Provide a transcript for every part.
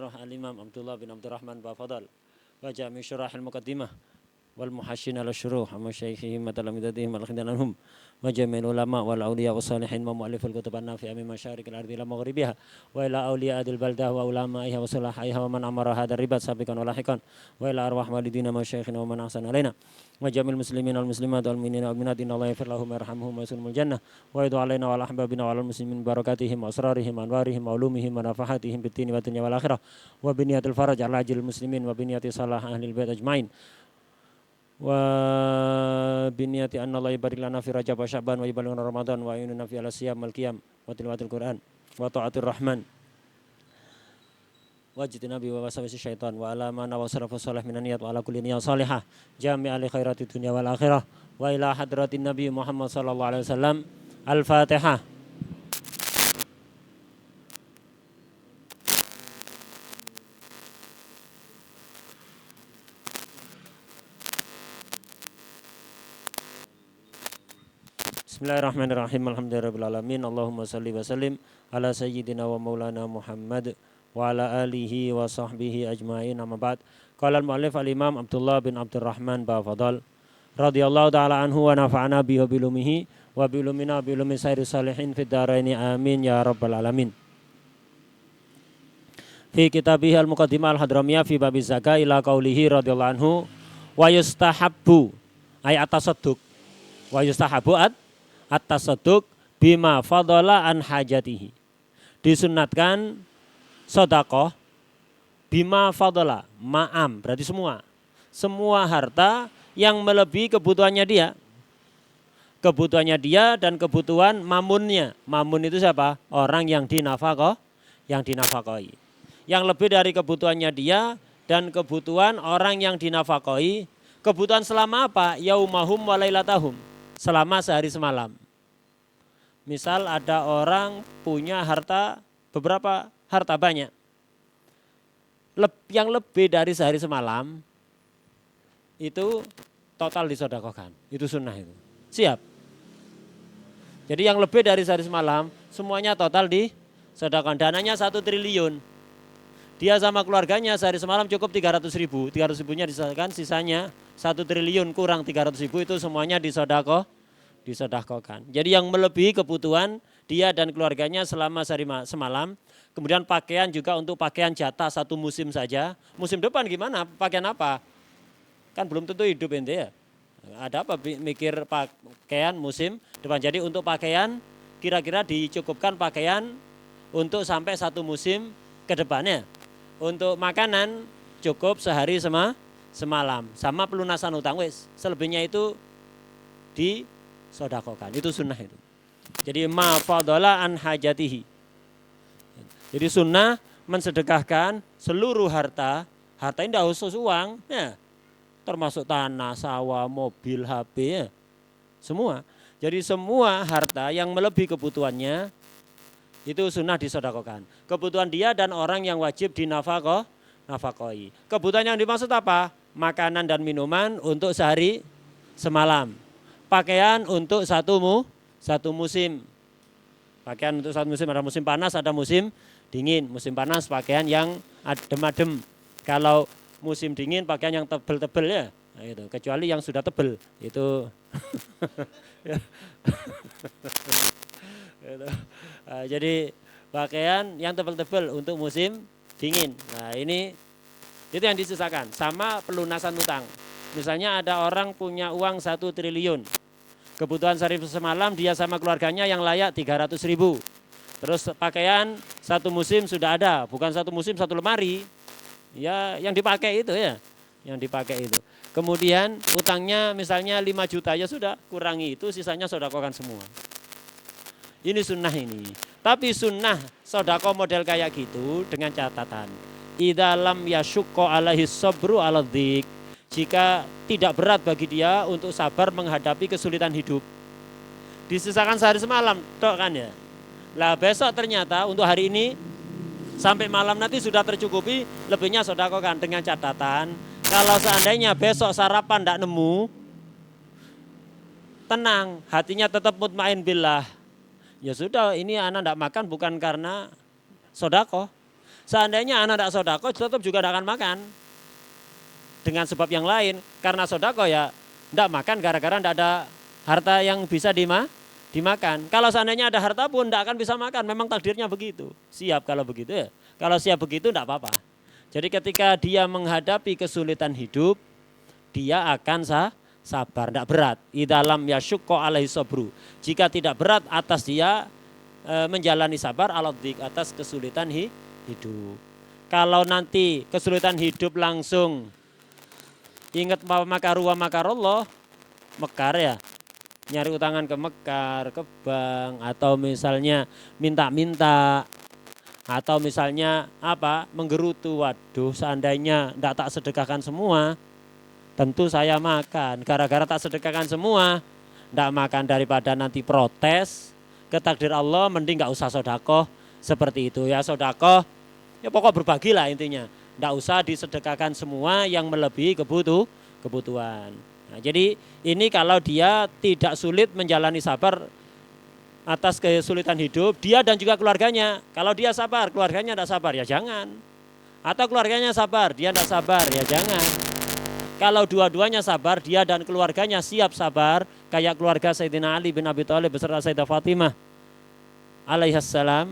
syarah al-imam Abdullah bin Abdurrahman Bafadal wa jami syarah al-muqaddimah wal muhassin ala syuruh wa syaihihim matalamidadihim al-khidananhum wa jami'il ulama wal awliya wa salihin wa mu'alifil kutub an-nafi'a min masyarikil ardi ila maghribiha wa ila awliya adil baldah wa ulama'iha wa salahaiha wa man amara hadar ribat sabiqan wa lahiqan wa ila arwah walidina wa syaikhina wa man ahsan alaina wa jamil muslimin wal muslimat wal mu'minina wal mu'minat innallaha yaghfir lahum wa yarhamhum wa yaslimul jannah wa yadu alaina wa ala ahbabina wa ala muslimin barakatihim wa asrarihim wa anwarihim wa ulumihim wa nafahatihim bid dini wa dunya wal akhirah wa biniyatil faraj ala ajil muslimin wa biniyati salah ahlil bait ajmain wa biniyati anna Allah barik lana fi Rajab wa Sya'ban wa yuballighuna Ramadan wa ayununa fi al-siyam wal qiyam wa tilawatil Quran wa ta'atir rahman wajid nabi wa wasawisi syaitan wa ala mana wa sarafu salih minan niyat wa ala kulli niyat salihah jami'ali khairati dunya wal akhirah wa ila hadratin nabi Muhammad sallallahu alaihi wasallam al-Fatihah. Bismillahirrahmanirrahim. Alhamdulillahirabbil alamin. Allahumma shalli wa sallim ala sayyidina wa maulana Muhammad wa ala alihi wa sahbihi ajmain. Amma ba'd. Qala al-mu'allif al-imam Abdullah bin Abdurrahman Bafadal radhiyallahu ta'ala anhu wa nafa'ana bihi wa bilumihi wa bilumina bilumi sayyidis salihin fid dharaini amin ya rabbal alamin. Fi kitabih al-muqaddimah al-hadramiyah fi bab zakah ila qaulihi radhiyallahu anhu wa yustahabbu ay atasadduq wa yustahabbu at-tasadduq bima fadala an hajatihi. Disunatkan sedekah bima fadala, ma'am berarti semua harta yang melebihi kebutuhannya dia. Kebutuhannya dia dan kebutuhan mamunnya. Mamun itu siapa? Orang yang dinafkah, Yang lebih dari kebutuhannya dia dan kebutuhan orang yang dinafkahi. Kebutuhan selama apa? Yaumahum wa lailatahum. Selama sehari semalam. Misal ada orang punya harta, beberapa harta banyak. Yang lebih dari sehari semalam, itu total disedekahkan. Itu sunnah itu. Siap. Jadi yang lebih dari sehari semalam, semuanya total disedekahkan. Dananya 1 triliun. Dia sama keluarganya sehari semalam cukup 300 ribu. 300 ribunya disedekahkan, sisanya 1 triliun kurang 300 ribu itu semuanya disedekahkan. Jadi yang melebihi kebutuhan dia dan keluarganya selama sehari semalam. Kemudian pakaian juga untuk pakaian jatah 1 musim saja. Musim depan gimana? Pakaian apa? Kan belum tentu hidup ente ya. Ada apa mikir pakaian musim depan. Jadi untuk pakaian kira-kira dicukupkan pakaian untuk sampai 1 musim ke depannya. Untuk makanan cukup sehari semalam. Sama pelunasan utang wis. Selebihnya itu disedekahkan. Itu sunnah itu. Jadi ma fadala an hajatihi. Jadi sunnah mensedekahkan seluruh harta. Harta ini tidak khusus uang. Ya, termasuk tanah, sawah, mobil, HP. Ya, semua. Jadi semua harta yang melebihi kebutuhannya itu sunnah disedekahkan. Kebutuhan dia dan orang yang wajib dinafkahi. Kebutuhan yang dimaksud apa? Makanan dan minuman untuk sehari semalam. Pakaian untuk satu musim. Pakaian untuk 1 musim, ada musim panas, ada musim dingin. Musim panas pakaian yang adem-adem. Kalau musim dingin pakaian yang tebel-tebel ya. Nah, itu. Kecuali yang sudah tebel itu. Jadi pakaian yang tebal-tebal untuk musim dingin. Nah ini itu yang disisakan. Sama pelunasan utang. Misalnya ada orang punya uang 1 triliun. Kebutuhan sehari semalam dia sama keluarganya yang layak 300 ribu. Terus pakaian 1 musim sudah ada. Bukan 1 musim 1 lemari. Ya yang dipakai itu ya. Yang dipakai itu. Kemudian utangnya misalnya 5 juta ya sudah kurangi itu sisanya sedekahkan semua. Ini sunnah ini. Tapi sunnah sedekah model kayak gitu dengan catatan. Idza lam yasyukka alaihi sabru ala dzik. Jika tidak berat bagi dia untuk sabar menghadapi kesulitan hidup. Disisakan sehari semalam, tok kan ya. Lah besok ternyata untuk hari ini sampai malam nanti sudah tercukupi, lebihnya sedekahkan dengan catatan. Kalau seandainya besok sarapan tidak nemu, tenang, hatinya tetap mutmain billah. Ya sudah, ini anak tidak makan bukan karena sedekah. Seandainya anak tidak sodako tetap juga tidak akan makan. Dengan sebab yang lain, karena sodako ya tidak makan gara-gara tidak ada harta yang bisa dimakan. Kalau seandainya ada harta pun tidak akan bisa makan, memang takdirnya begitu. Siap kalau begitu ya. Kalau siap begitu tidak apa-apa. Jadi ketika dia menghadapi kesulitan hidup, dia akan sabar, tidak berat. Idalam yasyukko alaihi sabru. Jika tidak berat atas dia menjalani sabar aladik atas kesulitan hidup. Kalau nanti kesulitan hidup langsung ingat makaru wa makarullah, mekar ya, nyari utangan ke mekar, ke bank, atau misalnya minta-minta, atau misalnya apa menggerutu, waduh seandainya tidak tak sedekahkan semua, tentu saya makan. Gara-gara tak sedekahkan semua, tidak makan daripada nanti protes ke takdir Allah, mending nggak usah sodakoh seperti itu ya. Sodakoh ya pokok berbagilah intinya. Tidak usah disedekahkan semua yang melebihi kebutuhan. Nah, jadi ini kalau dia tidak sulit menjalani sabar atas kesulitan hidup, dia dan juga keluarganya. Kalau dia sabar, keluarganya tidak sabar ya jangan. Atau keluarganya sabar, dia tidak sabar ya jangan. Kalau dua-duanya sabar, dia dan keluarganya siap sabar, kayak keluarga Sayyidina Ali bin Abi Thalib beserta Sayyidah Fatimah alaihissalam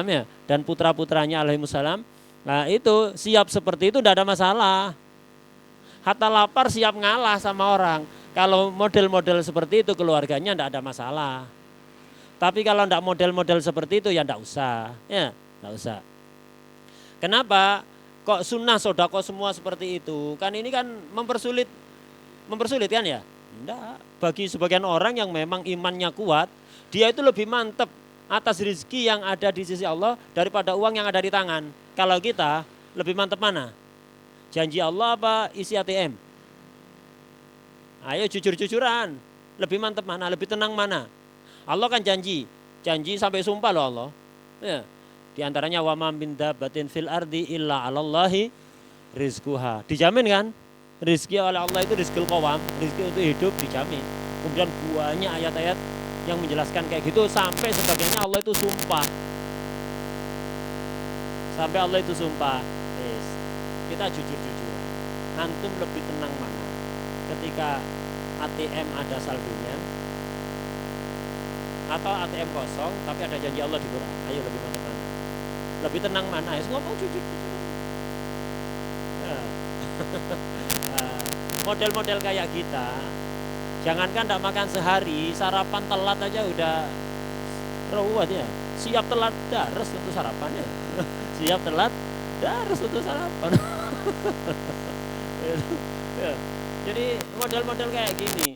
ya, dan putra-putranya alaihissalam. Nah itu siap seperti itu tidak ada masalah. Hatta lapar siap ngalah sama orang. Kalau model-model seperti itu keluarganya tidak ada masalah. Tapi kalau tidak model-model seperti itu ya tidak usah. Ya, tidak usah. Kenapa? Kok sunnah sodako semua seperti itu? Kan ini kan mempersulit kan ya? Tidak. Bagi sebagian orang yang memang imannya kuat, dia itu lebih mantep atas rezeki yang ada di sisi Allah daripada uang yang ada di tangan. Kalau kita lebih mantep mana? Janji Allah apa isi ATM? Ayo jujur-jujuran. Lebih mantep mana? Lebih tenang mana? Allah kan janji sampai sumpah loh Allah. Ya. Di antaranya wa ma min dabbatin fil ardi illa 'alallahi rizquha. Dijamin kan? Rizki oleh Allah itu rizqul qawam, rizki untuk hidup dijamin. Kemudian banyak ayat-ayat yang menjelaskan kayak gitu sampai sebagainya Allah itu sumpah. Sampai Allah itu sumpah. Yes. Kita jujur-jujuran. Antum lebih tenang mana? Ketika ATM ada saldonya atau ATM kosong tapi ada janji Allah di Quran. Ayo lebih mantap mana? Lebih tenang mana? Ya ngomong jujur-jujuran. Nah. Model-model kayak kita, jangankan tidak makan sehari, sarapan telat aja udah rawat ya. Siap telat daras untuk sarapannya. Siap telat daras untuk sarapan. Ya. Jadi model-model kayak gini,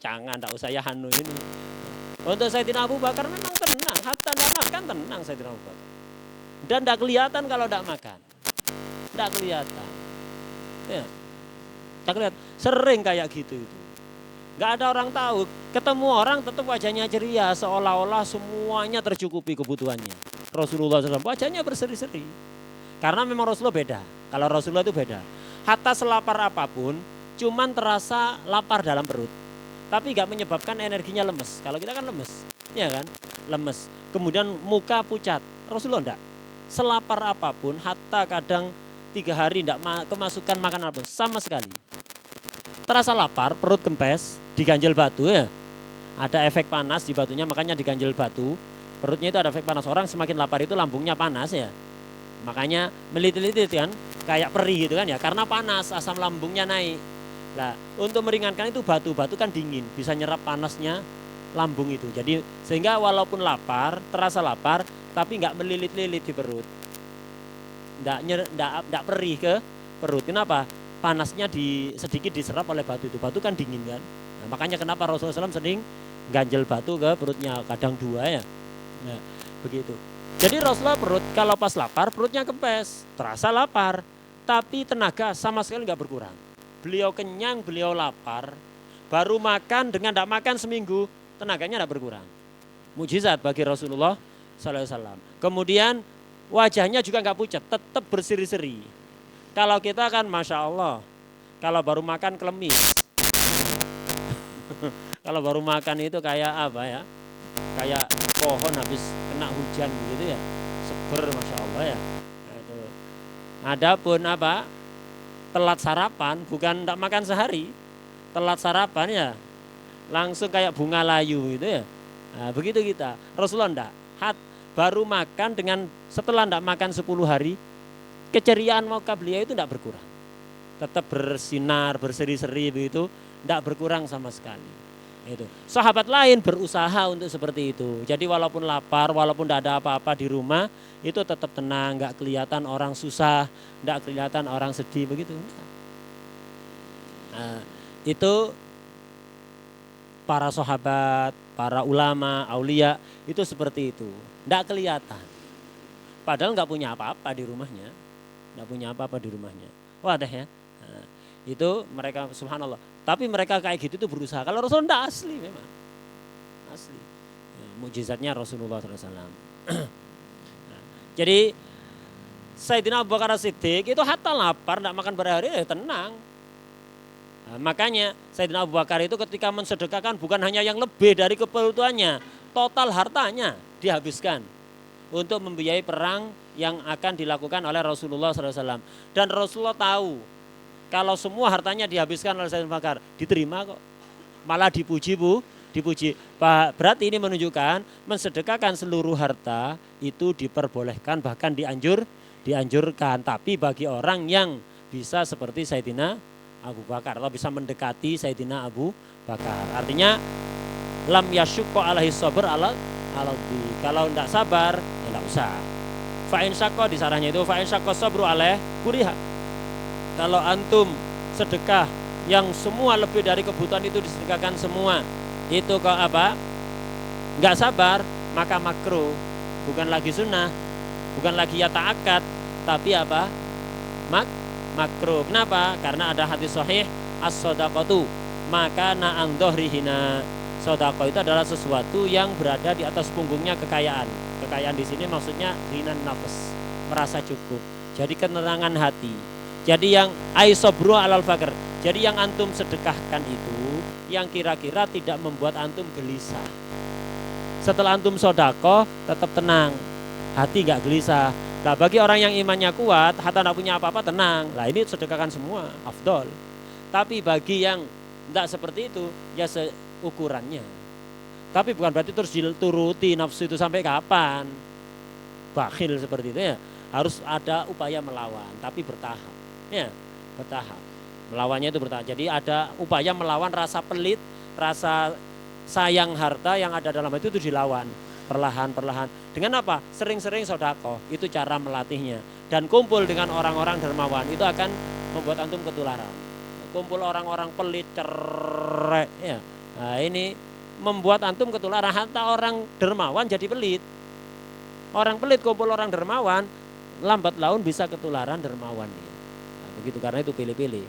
jangan, tidak usah ya Hanu ini. Untuk Sayyidina Abu Bakar memang tenang, hatta tidak makan tenang Sayyidina Abu Bakar. Dan tidak kelihatan kalau tidak makan, tidak kelihatan. Ya. Tidak kelihatan, sering kayak gitu itu. Nggak ada orang tahu, ketemu orang tetap wajahnya ceria, seolah-olah semuanya tercukupi kebutuhannya. Rasulullah SAW wajahnya berseri-seri. Karena memang Rasulullah beda, kalau Rasulullah itu beda. Hatta selapar apapun, cuman terasa lapar dalam perut. Tapi nggak menyebabkan energinya lemes. Kalau kita kan lemes, ya kan? Lemes. Kemudian muka pucat, Rasulullah enggak. Selapar apapun, hatta kadang 3 hari enggak kemasukan makan apapun, sama sekali. Terasa lapar, perut kempes, diganjel batu ya. Ada efek panas di batunya, makanya diganjel batu. Perutnya itu ada efek panas. Orang semakin lapar itu lambungnya panas ya. Makanya melilit-lilit kan, kayak perih gitu kan ya. Karena panas, asam lambungnya naik. Nah, untuk meringankan itu batu kan dingin, bisa nyerap panasnya lambung itu. Jadi sehingga walaupun lapar, terasa lapar, tapi nggak melilit-lilit di perut. Nggak perih ke perut. Kenapa? Panasnya sedikit diserap oleh batu itu. Batu kan dingin kan. Nah, makanya kenapa Rasulullah SAW sering ganjel batu ke perutnya, kadang 2 ya. Nah, begitu. Jadi Rasulullah perut kalau pas lapar perutnya kempes, terasa lapar, tapi tenaga sama sekali nggak berkurang. Beliau kenyang, beliau lapar, baru makan dengan tidak makan seminggu, tenaganya tidak berkurang. Mujizat bagi Rasulullah SAW. Kemudian wajahnya juga nggak pucat, tetap berseri-seri. Kalau kita kan Masya Allah, kalau baru makan kelemis. Kalau baru makan itu kayak apa ya, kayak pohon habis kena hujan gitu ya, seger Masya Allah ya. Adapun apa? Telat sarapan, bukan tidak makan sehari. Telat sarapan ya langsung kayak bunga layu gitu ya. Nah, begitu kita. Rasulullah enggak. Baru makan dengan setelah enggak makan 10 hari, keceriaan muka beliau itu enggak berkurang. Tetap bersinar, berseri-seri begitu, enggak berkurang sama sekali. Itu. Sahabat lain berusaha untuk seperti itu. Jadi walaupun lapar, walaupun tidak ada apa-apa di rumah, itu tetap tenang, nggak kelihatan orang susah, nggak kelihatan orang sedih begitu. Nah, itu para sahabat, para ulama, aulia itu seperti itu, nggak kelihatan. Padahal nggak punya apa-apa di rumahnya, nggak punya apa-apa di rumahnya. Wadah ya. Nah, itu mereka subhanallah. Tapi mereka kayak gitu tuh berusaha. Kalau Rasul enggak, asli memang. Asli. Ya, mukjizatnya Rasulullah SAW. Nah, jadi Sayyidina Abu Bakar As-Siddiq itu hatta lapar, enggak makan berhari, ya tenang. Nah, makanya Sayyidina Abu Bakar itu ketika mensedekahkan bukan hanya yang lebih dari kebutuhannya, total hartanya dihabiskan untuk membiayai perang yang akan dilakukan oleh Rasulullah SAW. Dan Rasulullah tahu kalau semua hartanya dihabiskan oleh Sayyidina Abu Bakar, diterima kok. Malah dipuji Bu, dipuji. Berarti ini menunjukkan mensedekahkan seluruh harta itu diperbolehkan, bahkan dianjurkan. Tapi bagi orang yang bisa seperti Sayyidina Abu Bakar atau bisa mendekati Sayyidina Abu Bakar. Artinya lam yasyukko alaihi sabr ala kalau tidak sabar ya tidak usah. Fa'in syakko disarahnya itu fa'in syakko sabru alaih kuriha. Kalau antum sedekah yang semua lebih dari kebutuhan itu disedekahkan semua, itu kok apa? Enggak sabar, maka makruh. Bukan lagi sunnah, bukan lagi ya ta'akad, tapi apa? Makruh. Kenapa? Karena ada hadis sahih as-shadaqatu maka na'an dhohrihina. Sedekah itu adalah sesuatu yang berada di atas punggungnya kekayaan. Kekayaan di sini maksudnya rinan nafas, merasa cukup. Jadi ketenangan hati. Jadi yang aisobru alal fakir. Jadi yang antum sedekahkan itu yang kira-kira tidak membuat antum gelisah. Setelah antum sodako tetap tenang, hati gak gelisah. Nah bagi orang yang imannya kuat, hatta tidak punya apa-apa tenang. Nah ini sedekahkan semua, afdol. Tapi bagi yang tidak seperti itu, ya seukurannya. Tapi bukan berarti terus dituruti nafsu itu sampai kapan. Bakhil seperti itu ya. Harus ada upaya melawan, tapi bertahap. Ya, bertahap. Melawannya itu bertahap. Jadi ada upaya melawan rasa pelit, rasa sayang harta yang ada dalam hati itu dilawan perlahan-perlahan. Dengan apa? Sering-sering sedekah. Itu cara melatihnya. Dan kumpul dengan orang-orang dermawan itu akan membuat antum ketularan. Kumpul orang-orang pelit, cerai, ya. Nah, ini membuat antum ketularan. Hatta orang dermawan jadi pelit. Orang pelit kumpul orang dermawan, lambat laun bisa ketularan dermawan dia. Nah, begitu karena itu pilih-pilih.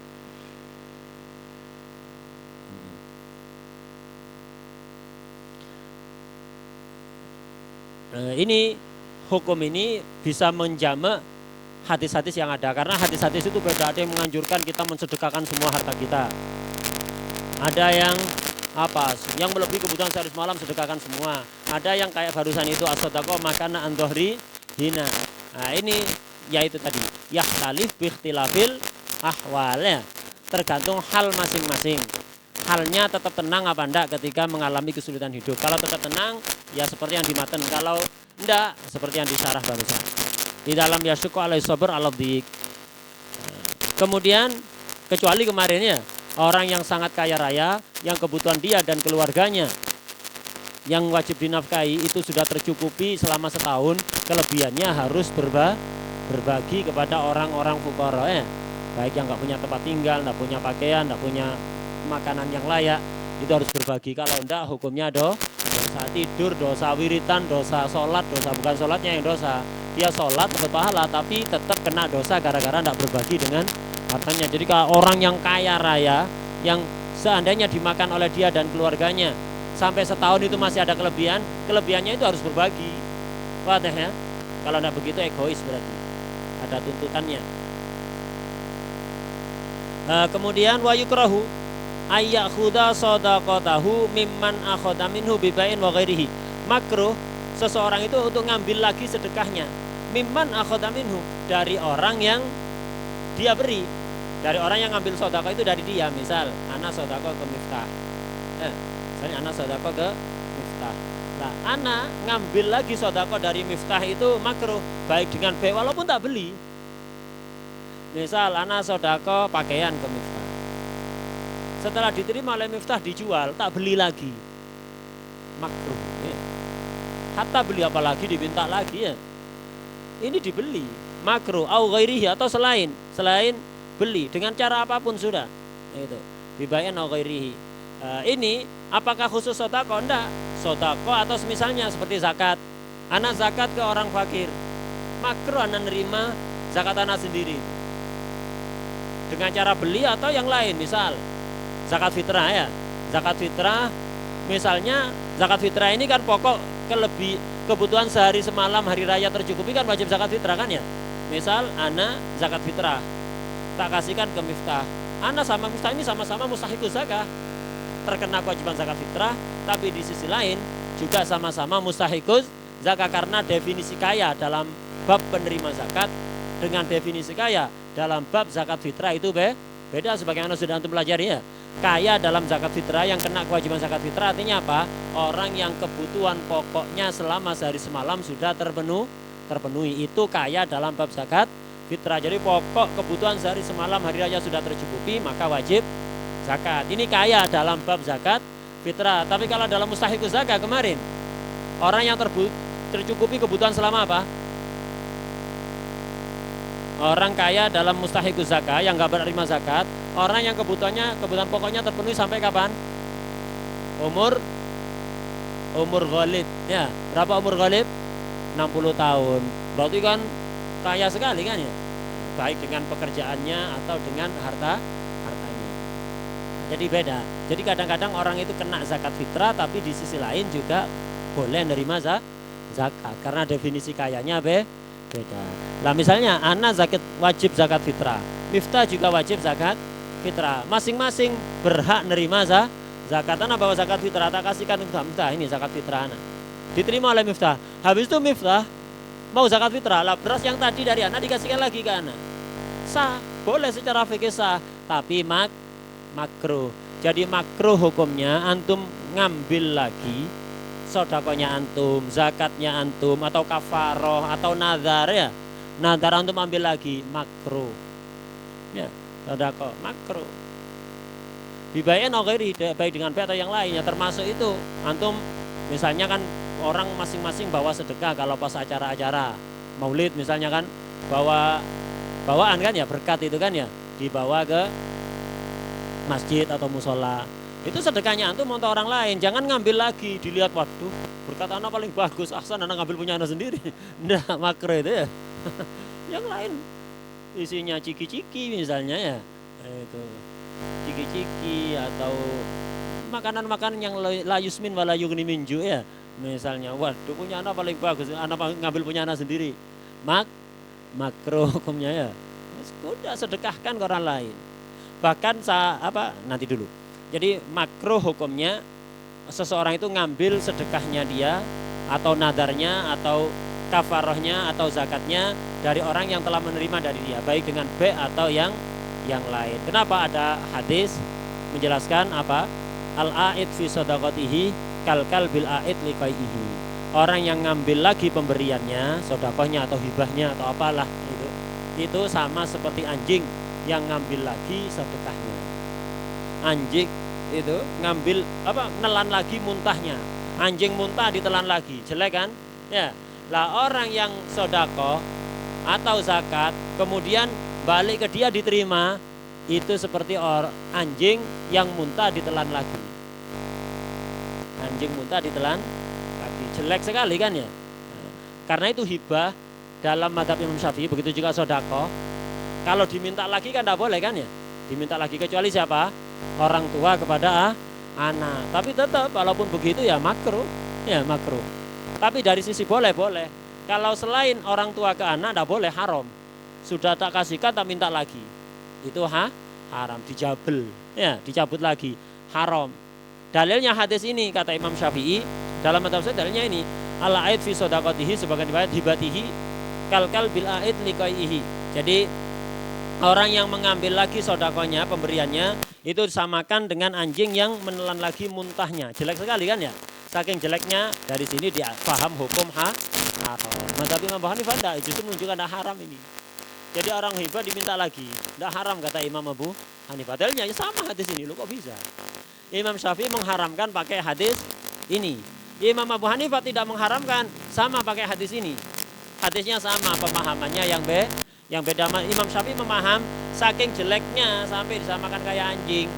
Nah, ini hukum ini bisa menjamak hadis-hadis yang ada karena hadis-hadis itu beda. Ada yang menganjurkan kita mensedekahkan semua harta kita. Ada yang apa? Yang melebihi kebutuhan sehari semalam sedekahkan semua. Ada yang kayak barusan itu as-shadaqah makana an dhahri hina. Nah, ini yaitu tadi yahtalif bi ikhtilafil ahwalnya. Tergantung hal masing-masing. Halnya tetap tenang apa enggak ketika mengalami kesulitan hidup. Kalau tetap tenang, ya seperti yang di matan. Kalau enggak, seperti yang disarah barusan. Di dalam yasyuku alaihi sabr alabdik. Kemudian, kecuali kemarin ya, orang yang sangat kaya raya, yang kebutuhan dia dan keluarganya yang wajib dinafkahi itu sudah tercukupi selama setahun, kelebihannya harus berbagi kepada orang-orang fuqara ya. Baik yang enggak punya tempat tinggal, enggak punya pakaian, enggak punya makanan yang layak, itu harus berbagi. Kalau enggak hukumnya dosa tidur, dosa wiritan, dosa sholat, dosa bukan sholatnya yang dosa. Dia sholat dapat pahala tapi tetap kena dosa gara-gara enggak berbagi dengan hartanya. Jadi kalau orang yang kaya raya yang seandainya dimakan oleh dia dan keluarganya sampai setahun itu masih ada kelebihan, kelebihannya itu harus berbagi. Wadah ya. Kalau enggak begitu egois berarti. Ada tuntutannya. Kemudian wa yukrahu ayyakhuda shadaqatahu mimman akhadha minhu bibain wa ghairihi. Makruh seseorang itu untuk ngambil lagi sedekahnya mimman akhadha minhu dari orang yang dia beri dari orang yang ngambil sodako itu dari dia. Misal anak sodako ke Miftah, misalnya anak sodako ke Miftah. Nah, anak ngambil lagi sodako dari Miftah itu makruh, baik dengan B walaupun tak beli. Misal anak sodako pakaian ke Miftah, setelah diterima oleh Miftah dijual, tak beli lagi, makruh. Ya. Hatta beli apalagi diminta lagi ya. Ini dibeli, makruh. Au ghairihi atau selain beli dengan cara apapun sudah. Itu bibayan au ghairihi. Ini apakah khusus sodako? Enggak. Sodako atau misalnya seperti zakat. Anak zakat ke orang fakir, makruh anak nerima zakat anak sendiri. Dengan cara beli atau yang lain, misal zakat fitrah ya. Zakat fitrah misalnya, zakat fitrah ini kan pokok kebutuhan sehari semalam hari raya tercukupi kan wajib zakat fitrah kan ya. Misal anak zakat fitrah tak kasihkan ke Miftah, anak sama Miftah ini sama-sama mustahiquz zakah, terkena kewajiban zakat fitrah, tapi di sisi lain juga sama-sama mustahiquz zakah karena definisi kaya dalam bab penerima zakat dengan definisi kaya dalam bab zakat fitrah itu beda sebagaimana sudah antum pelajari ya. Kaya dalam zakat fitrah yang kena kewajiban zakat fitrah artinya apa? Orang yang kebutuhan pokoknya selama sehari semalam sudah terpenuhi, itu kaya dalam bab zakat fitrah. Jadi pokok kebutuhan sehari semalam hari raya sudah tercukupi maka wajib zakat. Ini kaya dalam bab zakat fitrah. Tapi kalau dalam mustahiquz zakah kemarin, orang yang tercukupi kebutuhan selama apa? Orang kaya dalam mustahiquz zakah yang nggak menerima zakat, orang yang kebutuhan pokoknya terpenuhi sampai kapan? Umur ghalib ya. Berapa umur ghalib? 60 tahun. Berarti kan kaya sekali kan ya, baik dengan pekerjaannya atau dengan hartanya. Jadi beda. Jadi kadang-kadang orang itu kena zakat fitrah tapi di sisi lain juga boleh menerima zakat karena definisi kayanya beda. Lah misalnya anak wajib zakat fitrah, Miftah juga wajib zakat fitrah, masing-masing berhak nerima zakat. Anak bawa zakat fitrah, tak kasihkan Miftah, ini zakat fitrah anak diterima oleh Miftah. Habis itu Miftah mau zakat fitrah, lah beras yang tadi dari anak dikasihkan lagi ke anak, sah, boleh secara fikih sah, tapi makruh. Jadi makruh hukumnya antum ngambil lagi sodakonya antum, zakatnya antum, atau kafaroh, atau nazar ya. Nazar antum ambil lagi, makruh. Ya, sodako, makruh. Bibayan ghairi, baik dengan atau yang lainnya, termasuk itu. Antum misalnya kan orang masing-masing bawa sedekah kalau pas acara-acara maulid misalnya kan, bawaan kan ya, berkat itu kan ya, dibawa ke masjid atau musola. Itu sedekahnya antum untuk orang lain, jangan ngambil lagi, dilihat waduh berkat anak paling bagus, ahsan anak ngambil punya anak sendiri. Nggak, makruh itu ya. Yang lain isinya ciki-ciki misalnya ya, itu ciki-ciki atau makanan-makanan yang la yusmin wala yughni min ju' ya. Misalnya waduh punya anak paling bagus, anak ngambil punya anak sendiri, makruh hukumnya ya. Sudah sedekahkan ke orang lain. Bahkan nanti dulu. Jadi makruh hukumnya seseorang itu ngambil sedekahnya dia atau nadarnya atau kafarohnya atau zakatnya dari orang yang telah menerima dari dia, baik dengan B atau yang lain. Kenapa ada hadis menjelaskan apa? Al-a'id fi sadaqatihi kal bil a'id liqaihi. Orang yang ngambil lagi pemberiannya, sedekahnya atau hibahnya atau apalah itu sama seperti anjing yang ngambil lagi sedekahnya. Anjing itu ngambil nelan lagi muntahnya. Anjing muntah ditelan lagi, jelek kan? Ya. Lah orang yang sedekah atau zakat kemudian balik ke dia diterima, itu seperti anjing yang muntah ditelan lagi. Anjing muntah ditelan lagi, jelek sekali kan ya? Nah, karena itu hibah dalam mazhab Imam Syafi'i, begitu juga sedekah. Kalau diminta lagi kan tidak boleh kan ya? Diminta lagi kecuali siapa? Orang tua kepada anak. Tapi tetap walaupun begitu ya makruh. Ya makruh. Tapi dari sisi boleh. Kalau selain orang tua ke anak tidak boleh, haram. Sudah tak kasihkan tak minta lagi. Itu haram, dijabel. Ya, dicabut lagi. Haram. Dalilnya hadis ini kata Imam Syafi'i, dalam mazhab saya dalilnya ini, al-a'id fi shadaqatihi sebagian riwayat hibatihi kal bil a'id liqaihi. Jadi Orang yang mengambil lagi sodakonya, pemberiannya, itu disamakan dengan anjing yang menelan lagi muntahnya. Jelek sekali kan ya? Saking jeleknya, dari sini dia paham hukum haram. Mazhab Imam Abu Hanifah justru menunjukkan ada haram ini. Jadi orang hibah diminta lagi, tidak haram kata Imam Abu Hanifah. Dalilnya ya sama hadis ini, lu kok bisa? Imam Syafi'i mengharamkan pakai hadis ini. Imam Abu Hanifah tidak mengharamkan, sama pakai hadis ini. Hadisnya sama, pemahamannya yang beda. Imam Syafi'i memaham saking jeleknya sampai disamakan kayak anjing.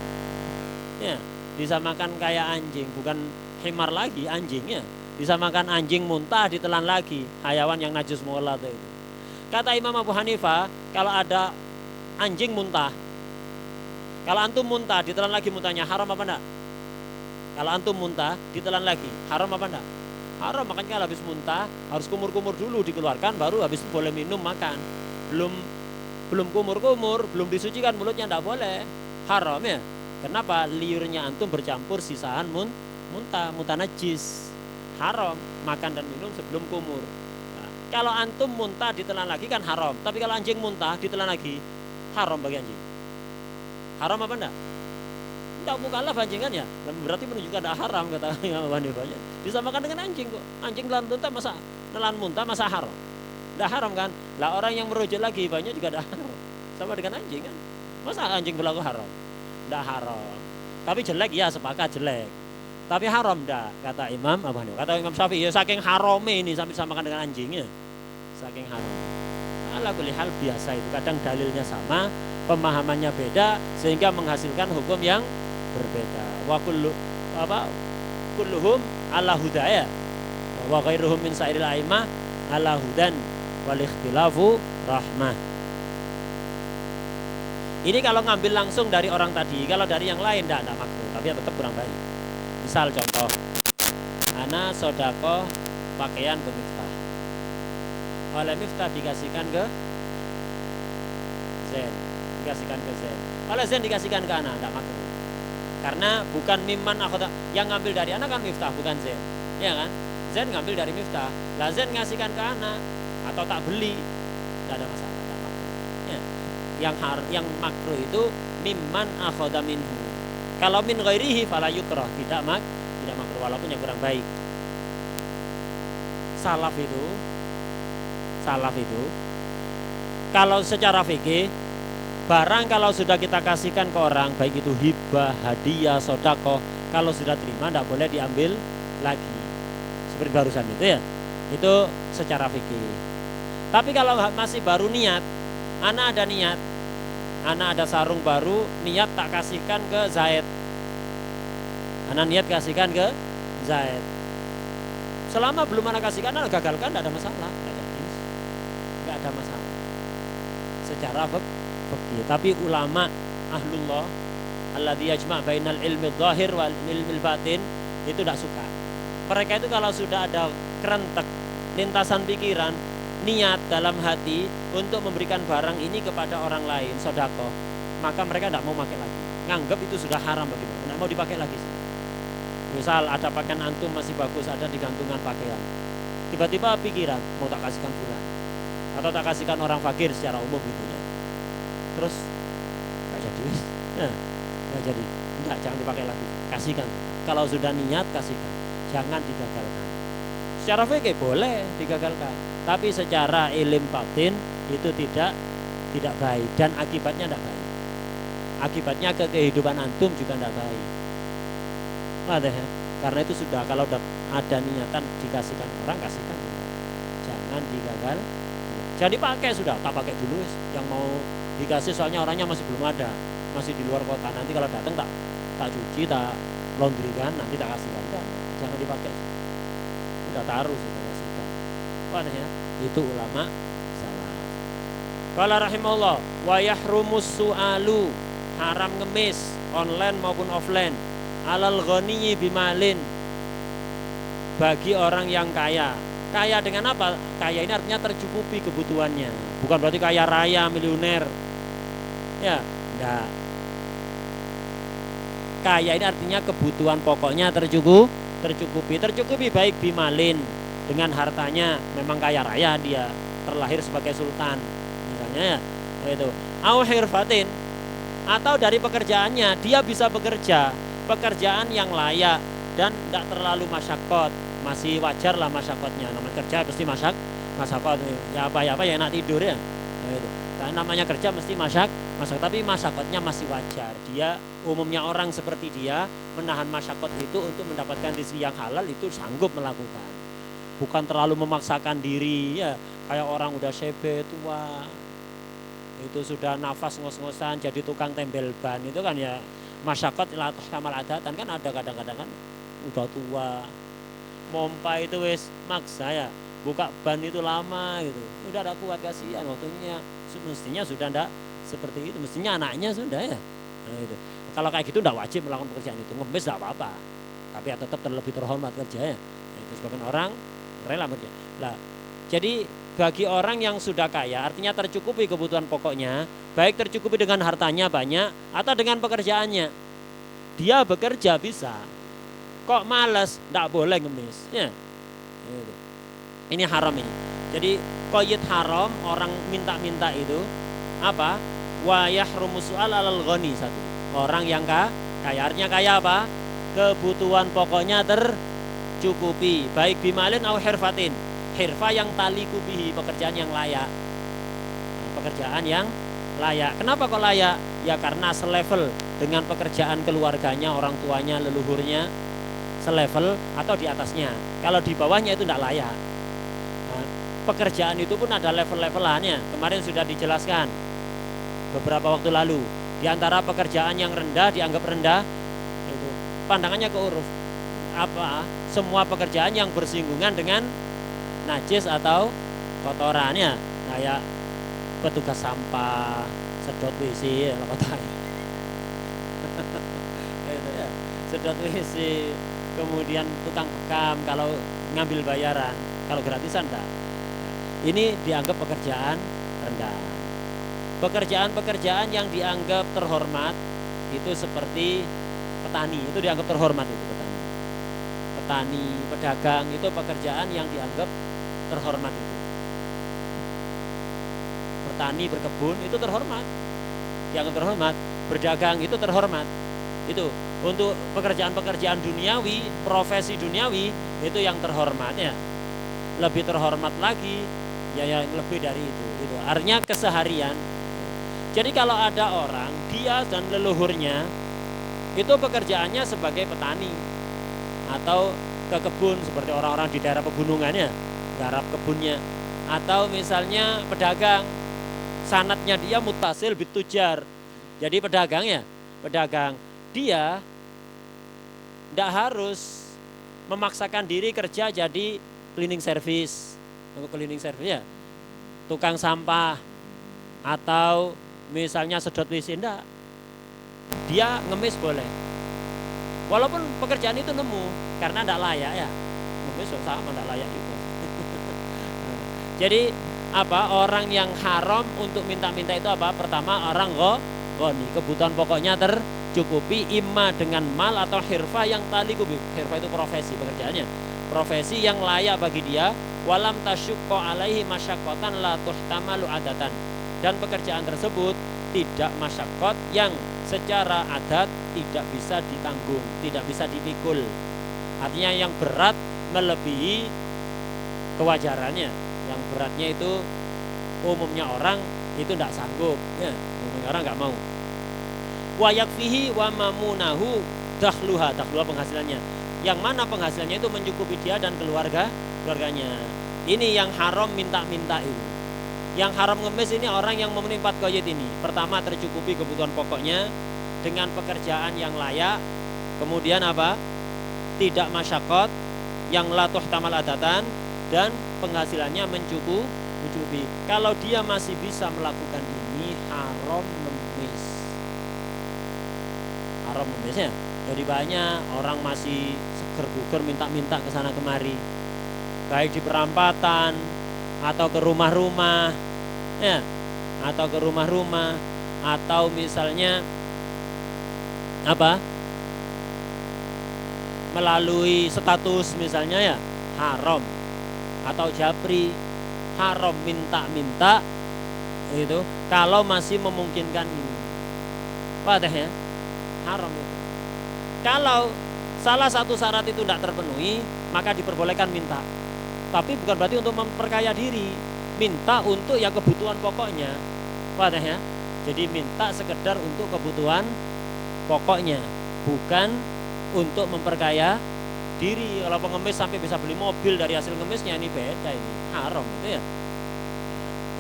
Ya, disamakan kayak anjing, bukan himar lagi anjingnya. Disamakan anjing muntah ditelan lagi, hayawan yang najis mu'allat itu. Kata Imam Abu Hanifah, kalau ada anjing muntah, kalau antum muntah ditelan lagi muntahnya, haram apa enggak? Kalau antum muntah ditelan lagi, haram apa enggak? Haram, makanya kalau habis muntah harus kumur-kumur dulu dikeluarkan, baru habis itu boleh minum makan. Belum kumur-kumur, belum disucikan mulutnya enggak boleh. Haram ya. Kenapa? Liurnya antum bercampur sisaan muntah najis. Haram makan dan minum sebelum kumur. Nah, kalau antum muntah ditelan lagi kan haram. Tapi kalau anjing muntah ditelan lagi, haram bagi anjing. Haram apa enggak? Enggak mukallaf anjing kan ya? Berarti menunjukkan ada haram kata Imam Abu Hanifah. Disamakan dengan anjing kok. Anjing nelan muntah masa haram? Enggak haram kan? Lah orang yang merujuk lagi banyak juga ada haram. Sama dengan anjing kan? Masa anjing berlaku haram? Enggak haram. Tapi jelek ya, sepakat jelek. Tapi haram enggak kata Imam Abu Hanifah. Kata Imam Syafi'i ya saking harame ini sampai disamakan dengan anjingnya. Saking haram. Ala kulli hal biasa itu. Kadang dalilnya sama, pemahamannya beda sehingga menghasilkan hukum yang berbeda. Wa kulluhum ala hudaya wa ghairuhum min sa'iril a'immah ala hudan wal ikhtilafu rahmah. Ini kalau ngambil langsung dari orang tadi, kalau dari yang lain enggak makruh, tapi tetap kurang baik. Misal contoh, ana sodako pakaian ke Miftah. Oleh Miftah dikasihkan ke Zain, dikasihkan ke Zain. Oleh Zain dikasihkan ke ana, enggak makruh. Karena bukan mimman akhota, yang ngambil dari ana kan Miftah bukan Zain. Ya kan? Zain ngambil dari Miftah. Lah Zain ngasihkan ke ana atau tak beli, enggak ada masalah, enggak makruh. Ya. Yang makruh itu mimman akhota minhu. Kalau min ghairihi fala yukrah, tidak makruh walaupun yang kurang baik. Salaf itu kalau secara fikih barang kalau sudah kita kasihkan ke orang, baik itu hibah, hadiah, sedekah, kalau sudah terima tidak boleh diambil lagi. Seperti barusan itu ya. Itu secara fikih. Tapi kalau masih baru niat, ana ada sarung baru, niat tak kasihkan ke Zaid. Ana niat kasihkan ke Zaid. Selama belum ana kasihkan, ana gagalkan, tidak ada masalah, tidak ada masalah. Secara fikih. Tapi ulama ahlullah alladzi yajma' bainal ilmi dhahir wal ilmi batin itu tidak suka. Mereka itu kalau sudah ada kerentek lintasan pikiran, niat dalam hati untuk memberikan barang ini kepada orang lain, sedekah, maka mereka tidak mau pakai lagi. Nganggap itu sudah haram bagi mereka, tidak mau dipakai lagi. Misal ada pakaian antum masih bagus, ada di gantungan pakaian. Tiba-tiba pikiran, mau tak kasihkan bulan, atau tak kasihkan orang fakir secara umum gitu ya. Terus nggak jadi, nggak jadi, enggak, jangan dipakai lagi, kasihkan. Kalau sudah niat kasihkan, jangan digagalkan. Secara fikih boleh digagalkan, tapi secara ilim batin itu tidak baik dan akibatnya tidak baik. Akibatnya ke kehidupan antum juga tidak baik. Ya? Karena itu sudah kalau ada niatan dikasihkan orang, kasihkan. Jangan digagal. Jadi pakai sudah, tak pakai dulu. Yang mau dikasih soalnya orangnya masih belum ada, masih di luar kota. Nanti kalau datang tak cuci, tak laundrykan, nanti tak kasihkan. Jangan dipakai. Sudah taruh sudah kasihkan. Ya? Itu ulama salaf. Qala rahimahullah wa yahrumus su'alu, haram ngemis online maupun offline, alal ghaniyi bimalin, bagi orang yang kaya. Kaya dengan apa? Kaya ini artinya tercukupi kebutuhannya, bukan berarti kaya raya miliuner. Ya, enggak. Kaya ini artinya kebutuhan pokoknya tercukupi baik bimalin, dengan hartanya, memang kaya raya dia, terlahir sebagai sultan misalnya ya, itu. au hirfatin, atau dari pekerjaannya dia bisa bekerja pekerjaan yang layak dan tidak terlalu masyakot, masih wajar lah masyakotnya. Namanya kerja pasti masyakot ya apa ya enak tidur ya. Nah, itu. Namanya kerja mesti masyakot, tapi masyakotnya masih wajar. Dia umumnya orang seperti dia menahan masyakot itu untuk mendapatkan rezeki yang halal itu sanggup melakukan. Bukan terlalu memaksakan diri ya, kayak orang udah sebe tua itu sudah nafas ngos-ngosan jadi tukang tembel ban itu kan ya masyakot kamal adatan kan ada kadang-kadang kan udah tua mompa itu wis maksa ya buka ban itu lama gitu udah ada kuat kasihan waktunya mestinya sudah ndak seperti itu mestinya anaknya sudah ya nah, itu. Kalau kayak gitu ndak wajib melakukan pekerjaan itu ngemis ndak apa-apa tapi ya tetap terlebih terhormat kerja ya nah, itu sebagian orang rela kerja lah jadi bagi orang yang sudah kaya artinya tercukupi kebutuhan pokoknya baik tercukupi dengan hartanya banyak atau dengan pekerjaannya dia bekerja bisa kok males ndak boleh ngemis ya ini haram ini jadi qayyid haram orang minta-minta itu apa wa yahrumu su'al alal ghani satu orang yang kaya artinya kaya apa kebutuhan pokoknya tercukupi baik bimalin au hirfatin hirfa yang taliku bihi pekerjaan yang layak pekerjaan yang layak kenapa kok layak ya karena selevel dengan pekerjaan keluarganya orang tuanya leluhurnya selevel atau di atasnya kalau di bawahnya itu tidak layak nah, pekerjaan itu pun ada level-levelannya kemarin sudah dijelaskan beberapa waktu lalu di antara pekerjaan yang rendah dianggap rendah itu pandangannya ke uruf apa semua pekerjaan yang bersinggungan dengan najis atau kotorannya kayak petugas sampah sedot WC ya, sedot WC kemudian tukang bekam kalau ngambil bayaran kalau gratisan enggak ini dianggap pekerjaan rendah pekerjaan-pekerjaan yang dianggap terhormat itu seperti petani itu dianggap terhormat itu petani pedagang itu pekerjaan yang dianggap terhormat itu bertani berkebun itu terhormat dianggap terhormat berdagang itu terhormat itu untuk pekerjaan-pekerjaan duniawi profesi duniawi itu yang terhormat ya lebih terhormat lagi ya yang lebih dari itu artinya keseharian jadi kalau ada orang dia dan leluhurnya itu pekerjaannya sebagai petani atau ke kebun seperti orang-orang di daerah pegunungan ya garap kebunnya atau misalnya pedagang sanatnya dia mutasil bitujar jadi pedagang ya pedagang dia tidak harus memaksakan diri kerja jadi cleaning service ya tukang sampah atau misalnya sedot WC enggak dia ngemis boleh walaupun pekerjaan itu nemu karena tidak layak ya ngemis sama tidak layak juga jadi apa orang yang haram untuk minta-minta itu apa pertama orang ghani kebutuhan pokoknya tercukupi imma dengan mal atau hirfa yang taliku hirfa itu profesi pekerjaannya profesi yang layak bagi dia walam tasyukko alaihi masyakotan la tuhtamalu adatan dan pekerjaan tersebut tidak masyakot yang secara adat tidak bisa ditanggung tidak bisa dipikul artinya yang berat melebihi kewajarannya yang beratnya itu umumnya orang itu tidak sanggup ya umumnya orang nggak mau wa yakfihi wa mamunahu dakhluha penghasilannya yang mana penghasilannya itu mencukupi dia dan keluarganya ini yang haram minta-minta itu yang haram ngemis ini orang yang memenuhi 4 qayyid ini pertama tercukupi kebutuhan pokoknya dengan pekerjaan yang layak kemudian apa tidak masyakot yang la tuhtamal adatan dan penghasilannya mencukupi. Kalau dia masih bisa melakukan ini haram ngemis. Haram ngemis ya. Jadi banyak orang masih seger-buger minta-minta ke sana kemari. Baik di perampatan atau ke rumah-rumah ya. Atau ke rumah-rumah atau misalnya apa? Melalui status misalnya ya, haram. Atau japri haram minta-minta itu kalau masih memungkinkan ini. Wadah ya, haram itu. Kalau salah satu syarat itu tidak terpenuhi, maka diperbolehkan minta. Tapi bukan berarti untuk memperkaya diri, minta untuk yang kebutuhan pokoknya. Wadah ya. Jadi minta sekedar untuk kebutuhan pokoknya, bukan untuk memperkaya diri. Kalau pengemis sampai bisa beli mobil dari hasil ngemisnya, ini beda, ini haram itu ya.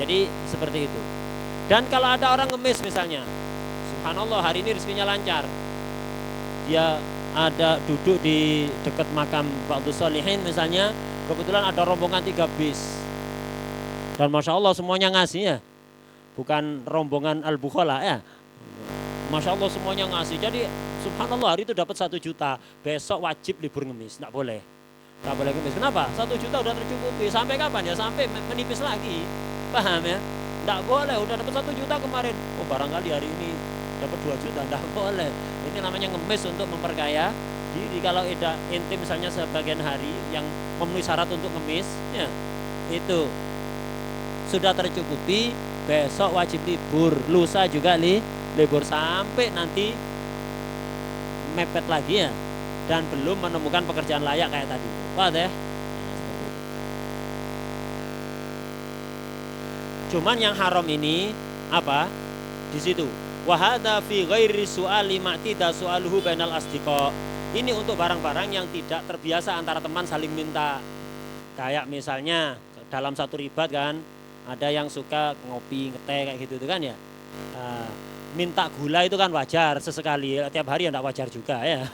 Jadi seperti itu. Dan kalau ada orang ngemis misalnya, subhanallah hari ini rezekinya lancar, dia ada duduk di dekat makam Ba'dus Shalihin misalnya, kebetulan ada rombongan 3 bis, dan masya Allah semuanya ngasih ya, bukan rombongan Al-Bukhala ya, masya Allah semuanya ngasih. Jadi subhanallah hari itu dapat 1 juta, besok wajib libur ngemis, nggak boleh ngemis. Kenapa? 1 juta udah tercukupi. Sampai kapan ya? Sampai menipis lagi, paham ya? Nggak boleh, udah dapat 1 juta kemarin, oh barangkali hari ini dapat 2 juta, nggak boleh. Ini namanya ngemis untuk memperkaya diri. Kalau intim misalnya sebagian hari yang memenuhi syarat untuk ngemis, ya itu sudah tercukupi, besok wajib libur, lusa juga libur sampai nanti mepet lagi ya, dan belum menemukan pekerjaan layak kayak tadi. Wah deh. Cuman yang haram ini apa? Di situ. Wa hadza fi ghairi su'ali ma'tida su'aluhu bainal asdiqa. Ini untuk barang-barang yang tidak terbiasa antara teman saling minta. Kayak misalnya dalam satu ribat kan, ada yang suka ngopi, ngeteh kayak gitu kan ya. Minta gula itu kan wajar sesekali, tiap hari ya enggak wajar juga ya.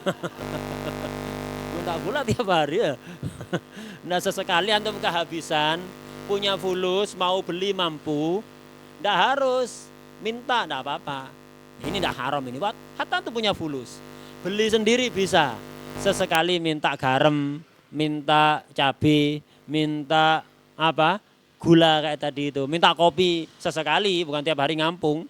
Minta gula tiap hari ya. Nah sesekali antum kehabisan, punya fulus, mau beli mampu, enggak harus minta, enggak apa-apa. Ini enggak haram ini, hatta antum punya fulus, beli sendiri bisa. Sesekali minta garam, minta cabai, minta apa? Gula kayak tadi itu, minta kopi sesekali, bukan tiap hari ngampung.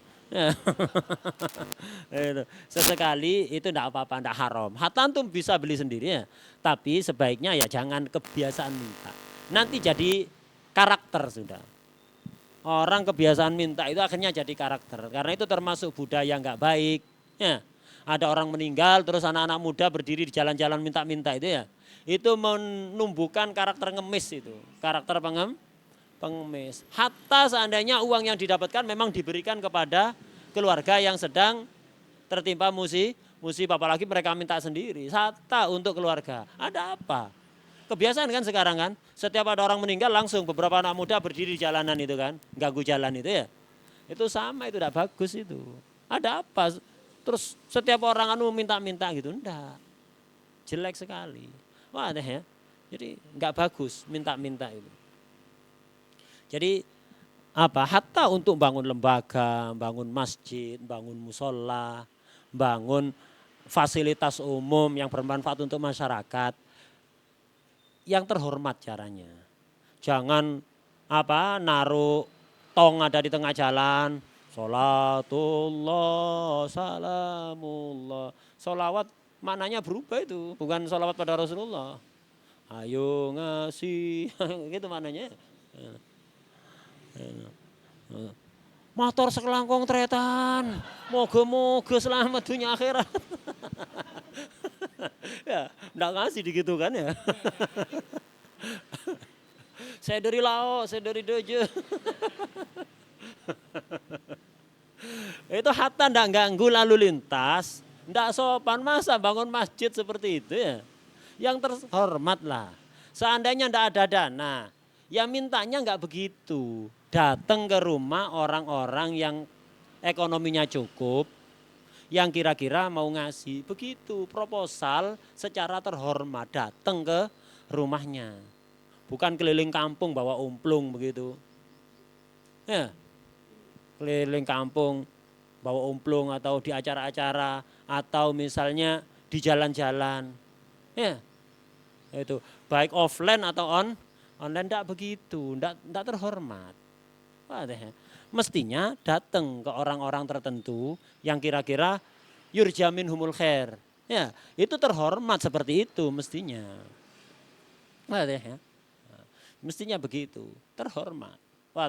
Sesekali itu enggak apa-apa, enggak haram. Hatta antum bisa beli sendiri ya. Tapi sebaiknya ya jangan kebiasaan minta. Nanti jadi karakter sudah. Orang kebiasaan minta itu akhirnya jadi karakter. Karena itu termasuk budaya enggak baik. Ya. Ada orang meninggal terus anak-anak muda berdiri di jalan-jalan minta-minta itu ya. Itu menumbuhkan karakter ngemis itu. Karakter pengemis. Hatta seandainya uang yang didapatkan memang diberikan kepada keluarga yang sedang tertimpa musibah, apalagi mereka minta sendiri. Hatta untuk keluarga. Ada apa? Kebiasaan kan sekarang kan, setiap ada orang meninggal langsung beberapa anak muda berdiri di jalanan itu kan, ganggu jalan itu ya. Itu sama, itu tidak bagus itu. Ada apa? Terus setiap orang minta-minta gitu, enggak. Jelek sekali. Wah aneh ya. Jadi enggak bagus minta-minta itu. Jadi apa? Hatta untuk bangun lembaga, bangun masjid, bangun musola, bangun fasilitas umum yang bermanfaat untuk masyarakat, yang terhormat caranya. Jangan apa? Naruh tong ada di tengah jalan, sholatullah, salamullah. Sholawat maknanya berubah itu, bukan sholawat pada Rasulullah. Ayo ngasih, gitu maknanya. Motor sekelangkong tretan, moga-moga selamat dunia akhirat. Ya, enggak ngasih gitu kan ya. Saya dari Lao, saya dari Dojo. Itu hatta enggak ganggu lalu lintas, enggak sopan, masa bangun masjid seperti itu ya. Yang terhormat lah. Seandainya enggak ada dana, ya mintanya enggak begitu. Datang ke rumah orang-orang yang ekonominya cukup, yang kira-kira mau ngasih, begitu proposal secara terhormat, datang ke rumahnya, bukan keliling kampung bawa umplung begitu, ya keliling kampung bawa umplung atau di acara-acara atau misalnya di jalan-jalan, ya itu baik offline atau online, tidak begitu, tidak terhormat. Wah, mestinya datang ke orang-orang tertentu yang kira-kira yurjamin humul khair. Ya, itu terhormat seperti itu mestinya. Wah, ya. Mestinya begitu, terhormat. Wah,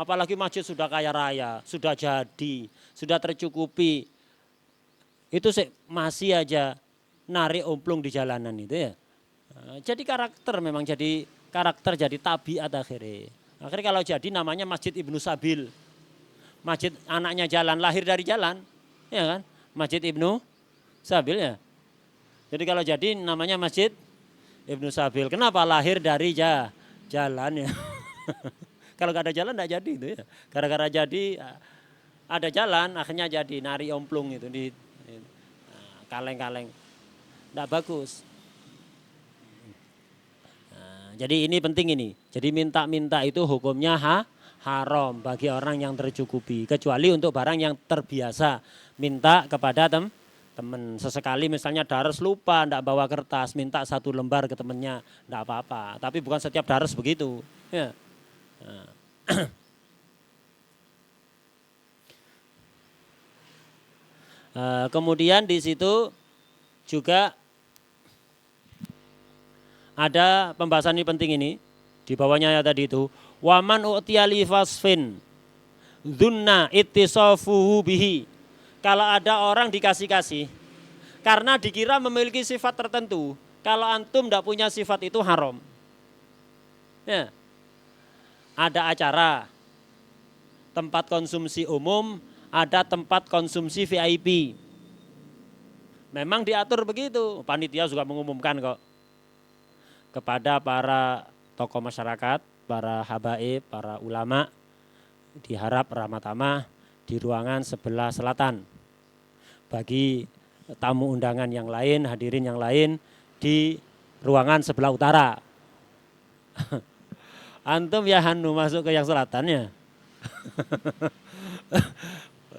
Apalagi masjid sudah kaya raya, sudah jadi, sudah tercukupi. Itu masih aja narik omplung di jalanan itu ya. Jadi karakter memang jadi karakter, jadi tabiat akhirnya. Akhirnya kalau jadi namanya Masjid Ibnu Sabil. Masjid anaknya jalan, lahir dari jalan. Ya kan? Masjid Ibnu Sabil ya. Jadi kalau jadi namanya Masjid Ibnu Sabil. Kenapa? Lahir dari jalan ya. Kalau nggak ada jalan nggak jadi itu ya. Gara-gara jadi ada jalan akhirnya jadi nari omplung itu di kaleng-kaleng. Nggak bagus. Nah, jadi ini penting ini. Jadi minta-minta itu hukumnya haram bagi orang yang tercukupi. Kecuali untuk barang yang terbiasa minta kepada teman. Sesekali misalnya dares lupa nggak bawa kertas, minta 1 lembar ke temennya, nggak apa-apa. Tapi bukan setiap dares begitu. Ya. Kemudian di situ juga ada pembahasan ini penting ini di bawahnya ya tadi itu waman u'tiyali fasfin dzunna ittisafuhu bihi. Kalau ada orang dikasih-kasih karena dikira memiliki sifat tertentu, kalau antum tidak punya sifat itu haram. Ya. Ada acara, tempat konsumsi umum, ada tempat konsumsi VIP. Memang diatur begitu, panitia juga mengumumkan kok kepada para tokoh masyarakat, para habaib, para ulama, diharap ramah tamah di ruangan sebelah selatan. Bagi tamu undangan yang lain, hadirin yang lain di ruangan sebelah utara. Antum ya Hanu masuk ke yang selatannya.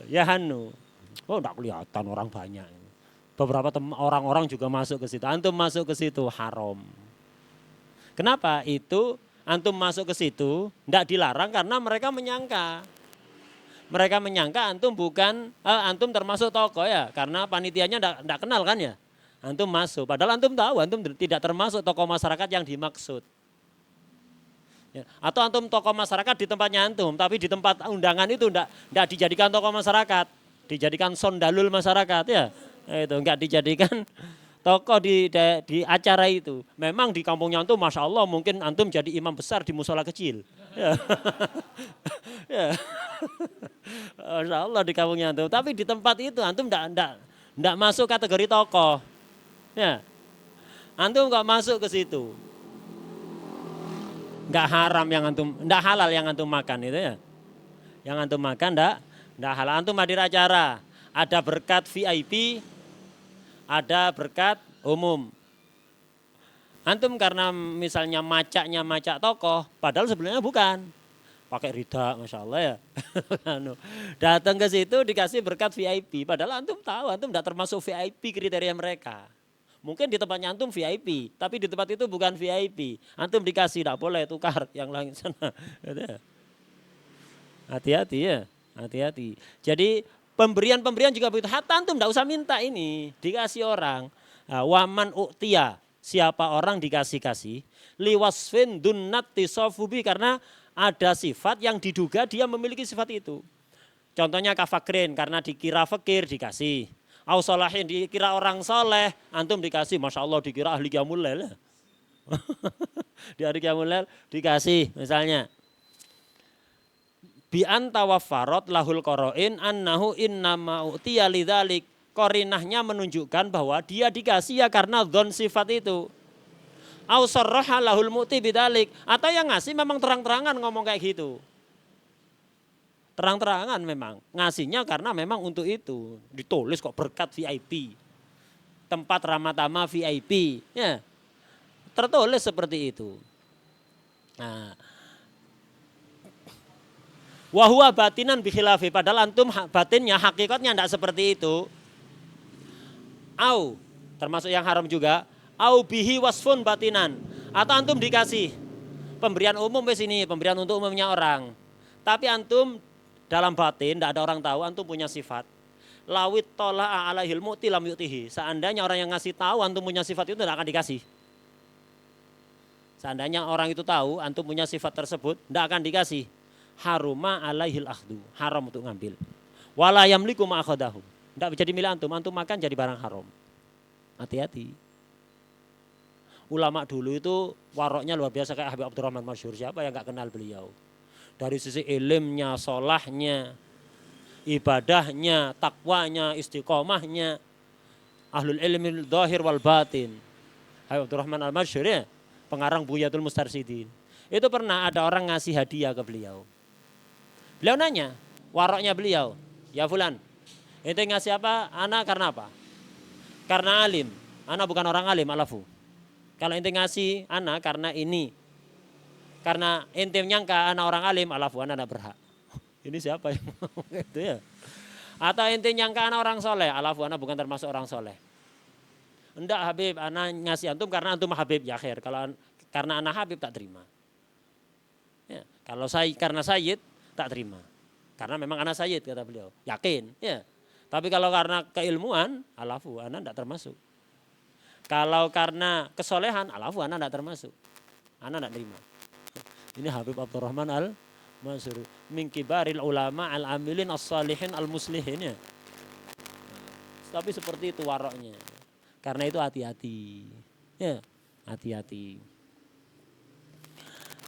Ya Hanu. Oh enggak kelihatan orang banyak. Beberapa orang-orang juga masuk ke situ. Antum masuk ke situ haram. Kenapa? Itu antum masuk ke situ enggak dilarang karena mereka menyangka. Mereka menyangka antum antum termasuk tokoh ya. Karena panitianya enggak kenal kan ya. Antum masuk. Padahal antum tahu antum tidak termasuk tokoh masyarakat yang dimaksud. Ya. Atau antum tokoh masyarakat di tempatnya antum, tapi di tempat undangan itu enggak dijadikan tokoh masyarakat, dijadikan sondalul masyarakat ya. Itu enggak dijadikan tokoh di acara itu. Memang di kampungnya antum Masya Allah mungkin antum jadi imam besar di musola kecil. Ya. Ya. Masya Allah di kampungnya antum, tapi di tempat itu antum enggak masuk kategori tokoh. Ya. Antum enggak masuk ke situ. Enggak haram yang antum, enggak halal yang antum makan itu ya. Yang antum makan enggak halal. Antum hadir acara, ada berkat VIP, ada berkat umum. Antum karena misalnya macak tokoh, padahal sebenarnya bukan. Pakai rida, Masya Allah ya. Datang ke situ dikasih berkat VIP, padahal antum tahu, antum enggak termasuk VIP kriteria mereka. Mungkin di tempatnya antum VIP, tapi di tempat itu bukan VIP. Antum dikasih, tidak boleh tukar yang lain sana. Hati-hati ya, hati-hati. Jadi pemberian juga begitu. Hatta antum tidak usah minta ini, dikasih orang. Waman u'tiya, siapa orang dikasih-kasih. Liwasfin dunnat tisofubi, karena ada sifat yang diduga dia memiliki sifat itu. Contohnya kafakrin, karena dikira fakir dikasih. Ausolahin dikira orang soleh, antum dikasih, Masya Allah dikira ahli qiyamul lail. Di ahli qiyamul lail dikasih misalnya. Bi antawaffarot lahul qoro'in annahu innama u'tiya lidzalik. Korinahnya menunjukkan bahwa dia dikasih ya karena dzon sifat itu. Ausarraha lahul mu'ti bidzalik. Atau yang ngasih memang terang-terangan ngomong kayak gitu. Terang-terangan memang, ngasihnya karena memang untuk itu. Ditulis kok berkat VIP, tempat ramah tamah VIP, ya. Tertulis seperti itu. Nah, wahwa batinan bikhilafi, padahal antum batinnya, hakikatnya tidak seperti itu. Au, termasuk yang haram juga. Au bihi wasfun batinan, atau antum dikasih pemberian umum di sini, pemberian untuk umumnya orang. Tapi antum dalam batin, tidak ada orang tahu, antum punya sifat. Lawit tola'a alaihil mu'ti lam yu'tihi. Seandainya orang yang ngasih tahu, antum punya sifat itu tidak akan dikasih. Seandainya orang itu tahu, antum punya sifat tersebut, tidak akan dikasih. haruma alaihil akhdu, haram untuk ngambil. Wala yamliku ma akhadahu, enggak bisa dimilih antum, antum makan jadi barang haram. Hati-hati. Ulama dulu itu waroknya luar biasa, kayak Habib Abdurrahman Masyhur, siapa yang enggak kenal beliau? Dari sisi ilmnya, sholahnya, ibadahnya, takwanya, istiqomahnya, ahlul ilmi dhahir wal batin. Habib Abdurrahman Al-Masyhur ya, pengarang Buyatul Mustarsyidin. Itu pernah ada orang ngasih hadiah ke beliau. Beliau nanya, waroknya beliau, ya fulan, ente ngasih apa? Ana karena apa? Karena alim. Ana bukan orang alim, alafu. Kalau ente ngasih ana karena ini, karena ente menyangka ana orang alim, alafu, ana tidak berhak. Ini siapa yang ngomong gitu ya? Atau ente nyangka ana orang soleh, alafu, ana bukan termasuk orang soleh. Enggak Habib, ana ngasih antum karena antum Habib, ya khair. Kalau karena ana Habib tak terima. Ya, kalau saya karena Sayyid tak terima. Karena memang ana Sayyid kata beliau, yakin. Ya. Tapi kalau karena keilmuan, alafu, ana tidak termasuk. Kalau karena kesolehan, alafu, ana tidak termasuk. Ana tidak terima. Ini Habib Abdurrahman Al-Masyhur, min kibaril ulama al-amilin as-salihin al-muslihin ya. Tapi seperti itu waroknya. Karena itu hati-hati. Ya, hati-hati.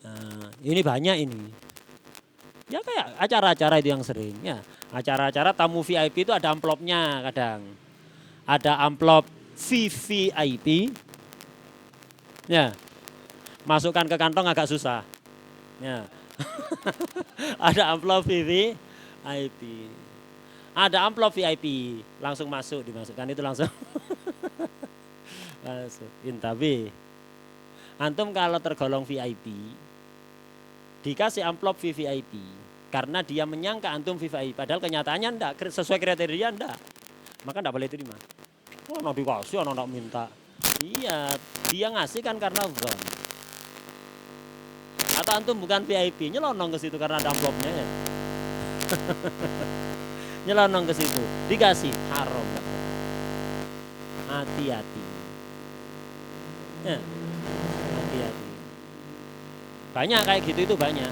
Nah, ini banyak ini. Ya kayak acara-acara itu yang sering ya. Acara-acara tamu VIP itu ada amplopnya kadang. Ada amplop VVIP. Ya. Masukkan ke kantong agak susah. Ya. Ada amplop VVIP. Ada amplop VIP, langsung masuk, dimasukkan itu langsung. Masuk. Tapi antum kalau tergolong VIP, dikasih amplop VVIP karena dia menyangka antum VVIP, padahal kenyataannya enggak, sesuai kriteria enggak, maka enggak boleh terima. Oh, Nabi kasih, orang enggak minta. Iya, dia ngasih kan karena zon. Atau antum bukan VIP, nyelonong ke situ karena ada amplopnya ya. Nyelonong ke situ, dikasih, haram. Hati-hati. Ya, hati-hati. Banyak kayak gitu itu banyak.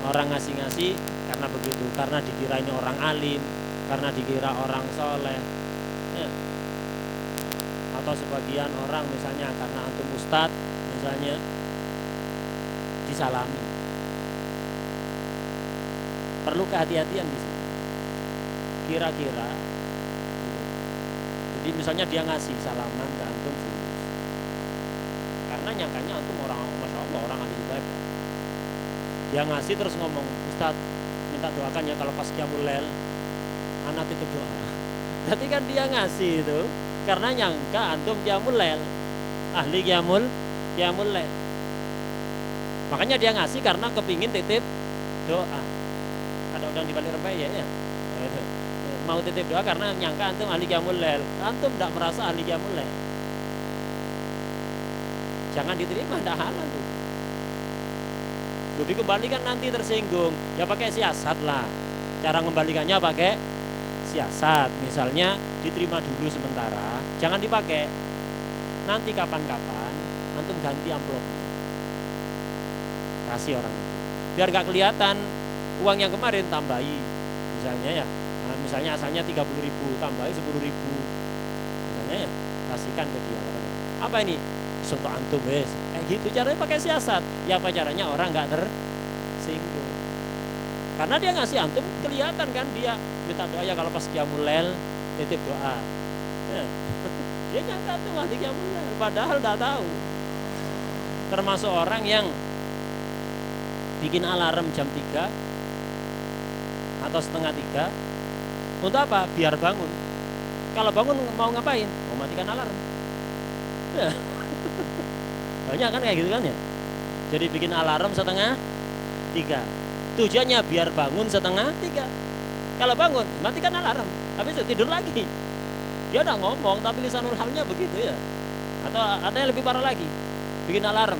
Orang ngasih-ngasih karena begitu, karena dikira ini orang alim, karena dikira orang soleh. Ya. Atau sebagian orang misalnya karena antum ustadz misalnya disalami. Perlu kehati-hatian di sini. Kira-kira jadi misalnya dia ngasih salaman ke antum fulus, karena nyangkanya antum orang, masya Allah, orang ahli ibadah. Dia ngasih terus ngomong, Ustadz minta doakan ya kalau pas qiyamul lail anak titip doa. Berarti kan dia ngasih itu karena nyangka antum qiyamul lail, ahli qiyamul lail. Makanya dia ngasih karena kepingin titip doa. Ada udang di balik rempeyek ya. Mau titip doa karena nyangka antum ahli qiyamul lail. Antum tidak merasa ahli qiyamul lail. Jangan diterima, tidak halal tuh. Loh, dikembalikan nanti tersinggung. Ya pakai siasat lah. Cara mengembalikannya pakai siasat. Misalnya diterima dulu sementara, jangan dipakai. Nanti kapan-kapan antum ganti amplopnya. Kasih orang itu. Biar gak kelihatan uang yang kemarin tambahi. Misalnya ya. Misalnya asalnya 30.000, tambahin 10.000. Misalnya ya, kasihkan ke dia. Apa ini? Untuk antum wes. Gitu caranya pakai siasat. Ya apa caranya orang nggak tersinggung. Karena dia ngasih antum kelihatan kan dia minta doa ya kalau pas qiyamul lail titip doa. Ya. Dia nyangka tuh ahli qiyamul lail padahal enggak tahu. Termasuk orang yang bikin alarm jam 3 atau setengah 3. Untuk apa? Biar bangun. Kalau bangun mau ngapain? Mau matikan alarm. Ya. Banyak kan kayak gitu kan ya. Jadi bikin alarm setengah 3. Tujuannya biar bangun setengah 3. Kalau bangun matikan alarm. Habis itu tidur lagi. Dia udah ngomong tapi lisanul halnya begitu ya. Atau ada yang lebih parah lagi. Bikin alarm.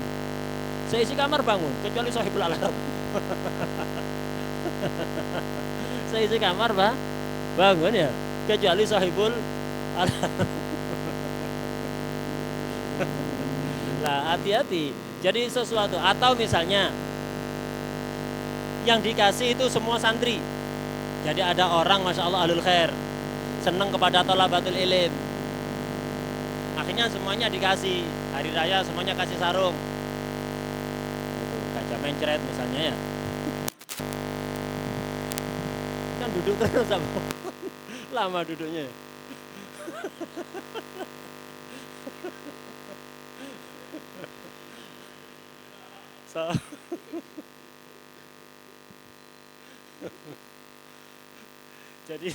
Seisi kamar bangun kecuali sahibul alarm. Seisi kamar bangun ya kecuali sahibul alarm. Nah, hati-hati. Jadi sesuatu atau misalnya yang dikasih itu semua santri. Jadi ada orang Masya Allah ahlul khair, senang kepada thalabatul ilm, akhirnya semuanya dikasih. Hari raya semuanya kasih sarung, gajah mencret misalnya ya. Kan duduk terus apa? Lama duduknya. So, jadi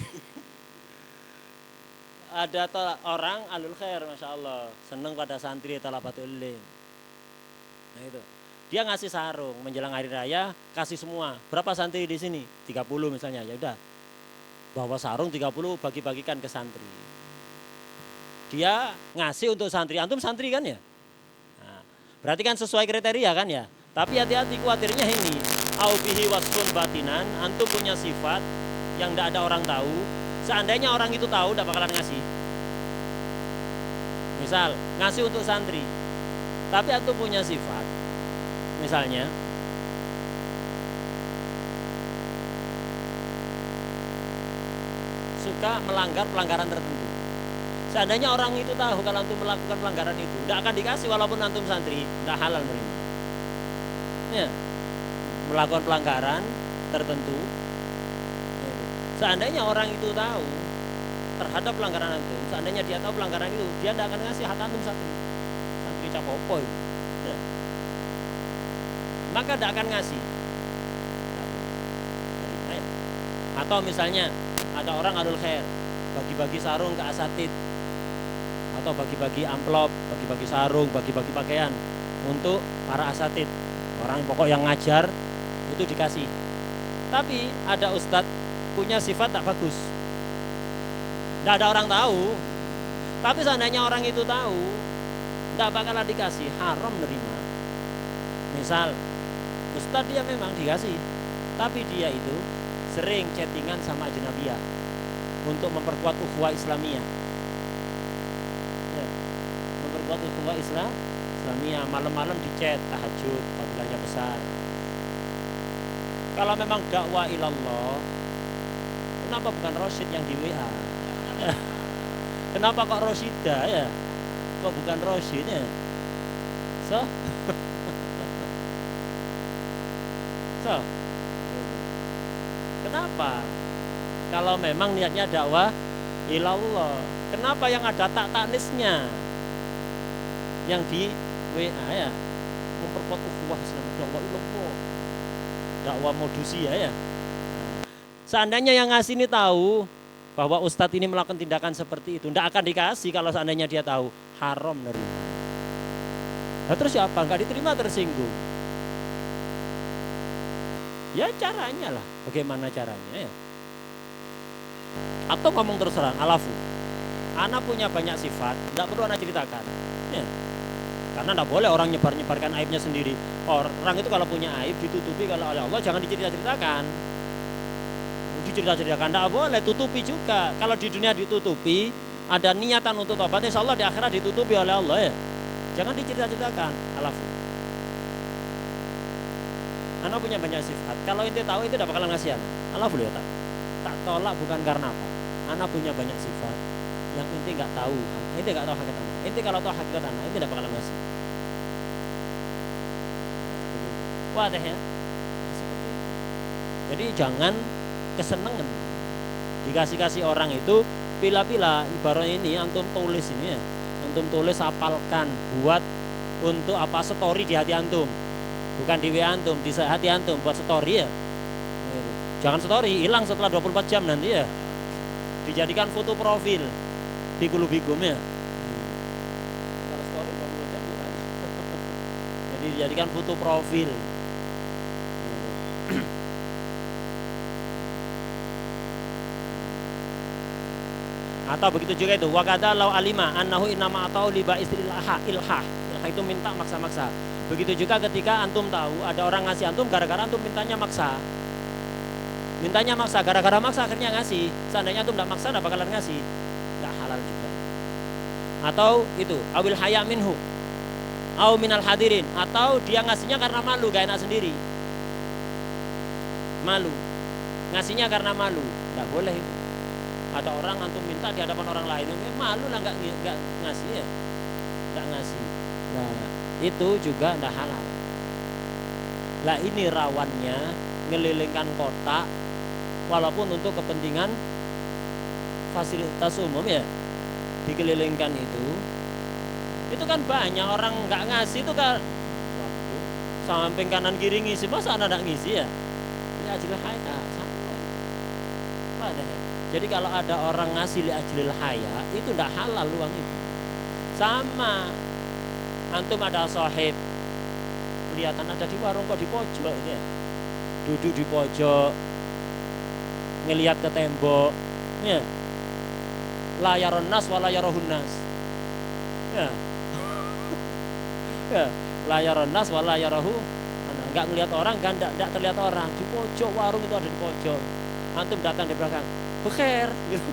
ada orang alul khair Masya Allah seneng pada santri thalabatul ilm. Nah itu dia ngasih sarung menjelang hari raya, kasih semua. Berapa santri di sini? 30 misalnya, ya udah bawa sarung 30 bagi-bagikan ke santri. Dia ngasih untuk santri, antum santri kan ya? Nah, berarti kan sesuai kriteria kan ya? Tapi hati-hati, khawatirnya ini au bihi wasfun batinan, antum punya sifat yang tidak ada orang tahu. Seandainya orang itu tahu, tidak bakalan ngasih. Misal ngasih untuk santri, tapi antum punya sifat, misalnya suka melanggar pelanggaran tertentu. Seandainya orang itu tahu kalau antum melakukan pelanggaran itu, tidak akan dikasih walaupun antum santri, tidak halal menerima. Ya, melakukan pelanggaran tertentu. Seandainya orang itu tahu terhadap pelanggaran antum, seandainya dia tahu pelanggaran itu, dia tidak akan ngasih hak antum santri capopo itu. Ya. Maka tidak akan ngasih. Atau misalnya ada orang alul khair bagi-bagi sarung ke asatid, atau bagi-bagi amplop, bagi-bagi sarung, bagi-bagi pakaian untuk para asatid, orang pokok yang ngajar itu dikasih. Tapi ada ustadz punya sifat tak bagus, tidak ada orang tahu. Tapi seandainya orang itu tahu, tidak bakalan dikasih, haram nerima. Misal ustadz dia memang dikasih, tapi dia itu sering chattingan sama ajnabiyah untuk memperkuat ukhuwah Islamiyah. Ya, memperkuat ukhuwah Islamiyah, malam-malam di chat tahajud, fadilahnya besar. Kalau memang dakwah ilallah, kenapa bukan Rosyid yang di WA? Kenapa kok Rosyida ya? Kok bukan Rosyid ya? So? Kenapa? Kalau memang niatnya dakwah ilallah, kenapa yang ada tak-taknisnya yang di WA ya? Memperkuat ukhuwah Islam, dakwah ilallah, dakwah modusi ya. Seandainya yang ngasih ini tahu bahwa ustadz ini melakukan tindakan seperti itu, tidak akan dikasih. Kalau seandainya dia tahu, haram nerima. Nah, terus siapa? Nggak diterima, tersinggung. Ya caranya lah, bagaimana caranya ya? Atau ngomong terus terang, alafu, ana punya banyak sifat, tidak perlu ana ceritakan. Ya. Karena tidak boleh orang nyebar-nyebarkan aibnya sendiri. Orang itu kalau punya aib ditutupi, kalau oleh Allah jangan dicerita-ceritakan. Dicerita-ceritakan tidak boleh, tutupi juga. Kalau di dunia ditutupi, ada niatan untuk tobat, insya Allah di akhirat ditutupi oleh Allah ya. Jangan dicerita-ceritakan, alafu. Anak punya banyak sifat. Kalau ente tahu itu tidak bakalan ngasih anak. Allah boleh tak tolak bukan karena apa. Anak punya banyak sifat yang ente nggak tahu. Ente nggak tahu hakikat anak. Ente kalau tahu hakikat anak, ente tidak bakalan ngasih. Wah teh ya. Seperti itu. Jadi jangan kesenangan dikasih-kasih orang itu pila-pila. Ibarat ini antum tulis ini ya. Antum tulis, hafalkan, buat untuk apa, story di hati antum. Bukan di WA antum, di hati antum, buat story ya. Jangan story, hilang setelah 24 jam nanti ya. Dijadikan foto profil di Kulubigum ya. Kalau story 24 jam bukan. Jadi dijadikan foto profil. Atau begitu juga itu, wakada lau alima annahu innama atau liba ilhah itu minta maksa-maksa. Begitu juga ketika antum tahu ada orang ngasih antum gara-gara antum mintanya maksa. Mintanya maksa, gara-gara maksa akhirnya ngasih. Seandainya antum tidak maksa, tidak bakalan ngasih. Tidak halal juga. Atau itu, awil haya minhu, aw minal hadirin. Atau dia ngasihnya karena malu, gak enak sendiri. malu. Ngasihnya karena malu, nggak boleh itu. Ada orang antum minta di hadapan orang lain, malu lah nggak ngasih ya, nggak ngasih. Nah itu juga nggak halal. Lah ini rawannya ngelilingkan kota, walaupun untuk kepentingan fasilitas umum ya, dikelilingkan itu kan banyak orang nggak ngasih itu kan, samping kanan kiri ngisi, masa anak ngisi ya? Li ajlil haya sama. Jadi kalau ada orang ngasih li ajlil haya itu nggak halal uang itu. Sama antum ada sahib, kelihatan ada di warung kok di pojok ya, duduk di pojok ngelihat ke tembok ya, la yaron nas wala yarohun nas ya, ya la yaron nas wala yarohu, nggak ngelihat orang kan, nggak terlihat orang, di pojok warung itu ada di pojok, antum datang di belakang bekher gitu.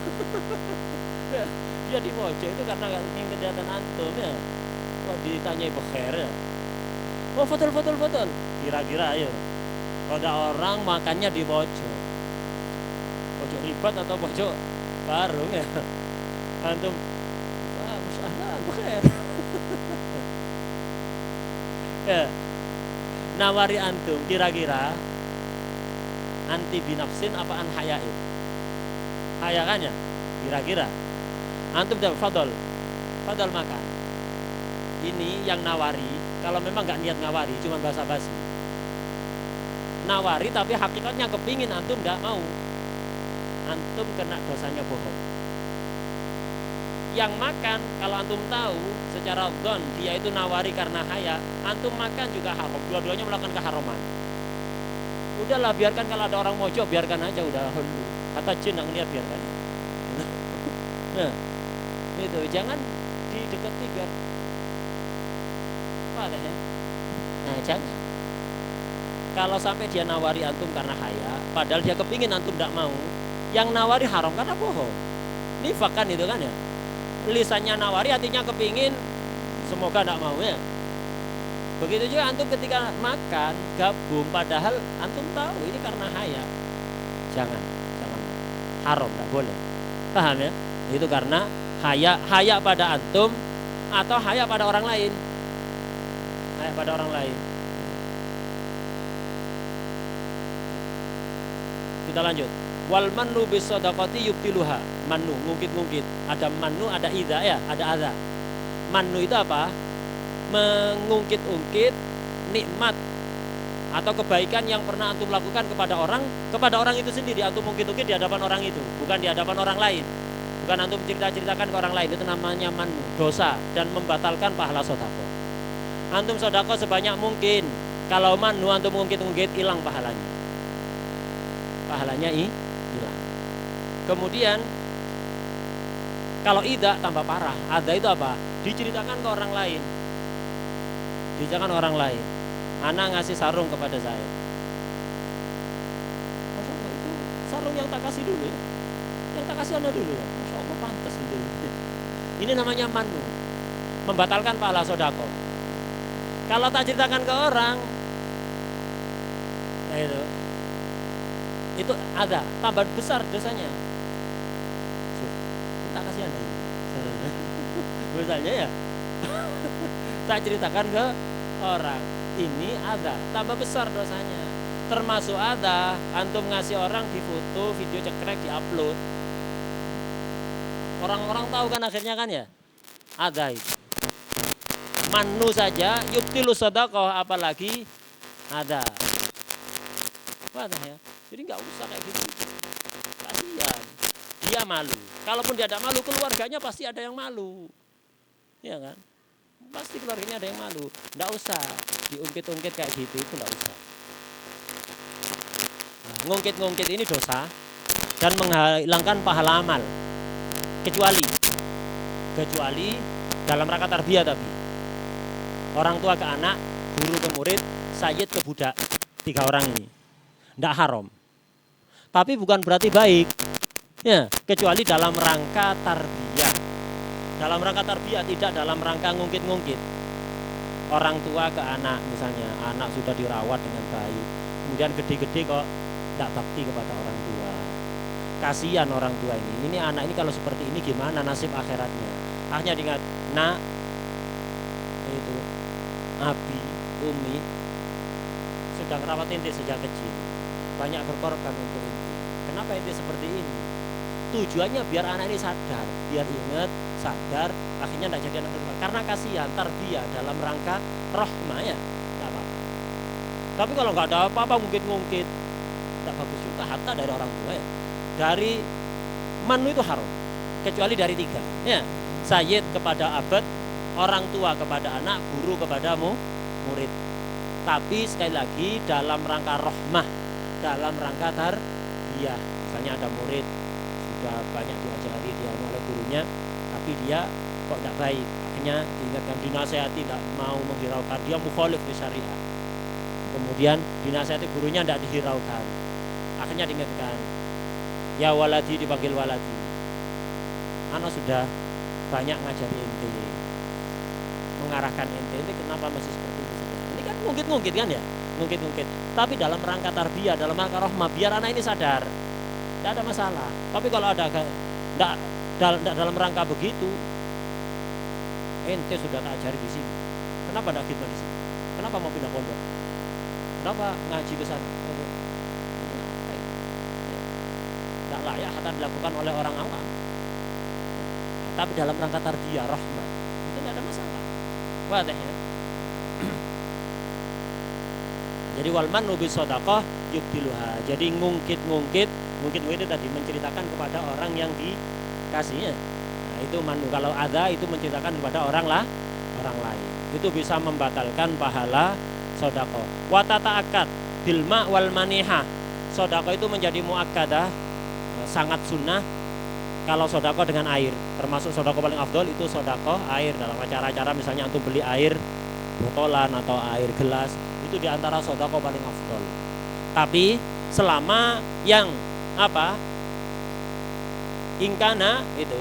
Ya, dia di pojok itu karena nggak ingin kelihatan antum ya, kok ditanyai bekher ya, oh foto, kira-kira ayo ada orang makannya di pojok ribat atau pojok warung ya, antum wah masalah bekher. Ya, nawari antum kira-kira anti binafsin apa an hayain? Hayakannya kira-kira antum dapat fadol makan. Ini yang nawari, kalau memang nggak niat ngawari, cuma basa-basi. Nawari tapi hakikatnya kepingin, antum nggak mau, antum kena dosanya bohong. Yang makan kalau antum tahu secara dhon dia itu nawari karena haya, antum makan juga haram, dua-duanya melakukan keharaman. Udahlah biarkan, kalau ada orang mojok biarkan aja, udah hulu. Kata jin nggak ngeliat biarkan. Nah itu jangan didekati biar apa ya. Nah jangan. Kalau sampai dia nawari antum karena haya, padahal dia kepingin antum tidak mau, yang nawari haram karena bohong. Nifak kan itu kan ya. Lisannya nawari, hatinya kepingin, semoga tidak mau ya. Begitu juga antum ketika makan gabung, padahal antum tahu ini karena haya, jangan haram, tidak boleh. Paham ya? Itu karena haya pada antum atau haya pada orang lain. Haya pada orang lain. Kita lanjut. Wal mannu bis shadaqati yubtiluha. Mannu, ngungkit-ngungkit. Ada mannu, ada idza ya, ada adza. Mannu itu apa? Mengungkit-ungkit nikmat atau kebaikan yang pernah antum lakukan kepada orang itu sendiri. Antum ungkit-ungkit di hadapan orang itu, bukan di hadapan orang lain. Bukan antum ceritakan ke orang lain, itu namanya mannu, dosa dan membatalkan pahala sedekah. Antum sedekah sebanyak mungkin, kalau mannu antum ungkit-ungkit, hilang pahalanya. Pahalanya hilang. Kemudian kalau idza tambah parah. Adza itu apa? Diceritakan ke orang lain. Diceritakan orang lain. Anak ngasih sarung kepada saya. Masya Allah, itu sarung yang tak kasih dulu ya. Yang tak kasih anak dulu ya. Masya Allah, pantas itu. Ini namanya mannu, membatalkan pahala sedekah. Kalau tak ceritakan ke orang, nah itu ada tambah besar dosanya. Tak kasih anak. Misalnya ya, tak ceritakan ke orang, ini ada tambah besar dosanya. Termasuk ada antum ngasih orang di foto, video cekrek, diupload, orang-orang tahu kan akhirnya kan ya, ada itu. Mannu saja yubtilu sedekah, apalagi ada. Mana ya? Jadi nggak usah kayak gitu. Kasihan. Dia malu. Kalaupun dia tidak malu, keluarganya pasti ada yang malu. Ya kan? Pasti keluarganya ada yang malu. Nggak usah diungkit-ungkit kayak gitu, itu nggak usah. Nah, ngungkit-ngungkit ini dosa dan menghilangkan pahala amal. Kecuali dalam rangka tarbiyah tapi. Orang tua ke anak, guru ke murid, sayyid ke budak. 3 orang ini. Nggak haram. Tapi bukan berarti baik. Ya, kecuali dalam rangka tarbiyah. Dalam rangka tarbiyah, tidak dalam rangka ngungkit-ngungkit. Orang tua ke anak misalnya, anak sudah dirawat dengan baik, kemudian gede-gede kok tak bakti kepada orang tua. Kasihan orang tua ini. Ini anak ini kalau seperti ini gimana nasib akhiratnya? Akhirnya diingat, nak, itu abi, umi sudah merawat ente sejak kecil, banyak berkorban untuk ente. Kenapa ente seperti ini? Tujuannya biar anak ini sadar, biar ingat, sadar, akhirnya tidak jadi anak durhaka. Karena kasihan, tarbiyah dalam rangka rahmah ya, tidak apa-apa. Tapi kalau nggak ada apa-apa, ngungkit-ngungkit, tidak bagus juga. Hatta dari orang tua ya, dari manu itu haram, kecuali dari 3 ya. Sayyid kepada abad, orang tua kepada anak, guru kepada murid. Tapi sekali lagi dalam rangka rahmah, dalam rangka tarbiyah. Misalnya ada murid sudah banyak diajari dia oleh gurunya, tapi dia kok tidak baik, akhirnya diingatkan, dinasehati, tidak mau menghiraukan, dia mukhalif di syariat. Kemudian dinasehati gurunya tidak dihiraukan, akhirnya diingatkan, ya waladi, dipanggil waladi, anak sudah banyak ngajari ente, mengarahkan ente kenapa masih seperti ini saja? Ini kan ngungkit-ngungkit kan ya, ngungkit-ngungkit. Tapi dalam rangka tarbiyah, dalam rangka rahmah, biar anak ini sadar, tidak ada masalah. Tapi kalau ada tidak dalam rangka begitu, ente sudah tak ajari di sini, kenapa tidak khidmat di sini? Kenapa mau pindah pondok? Kenapa ngaji ke sana? Tidak layak hatta dilakukan oleh orang awam. Tapi dalam rangka tarbiyah, rahmah, itu tidak ada masalah. Wadah ya. Jadi wal mannu bis shadaqah yubtiluha. Jadi ngungkit itu tadi menceritakan kepada orang yang dikasihnya. Nah, itu manu. Kalau ada itu menceritakan kepada orang lain. Itu bisa membatalkan pahala sedekah. Wa tata'akkad bil ma' wal maniha. Sedekah itu menjadi muakkadah, sangat sunnah kalau sedekah dengan air. Termasuk sedekah paling afdol itu sedekah air. Dalam acara-acara misalnya antum beli air botolan atau air gelas, itu diantara sedekah paling afdol. Tapi selama yang ingkana itu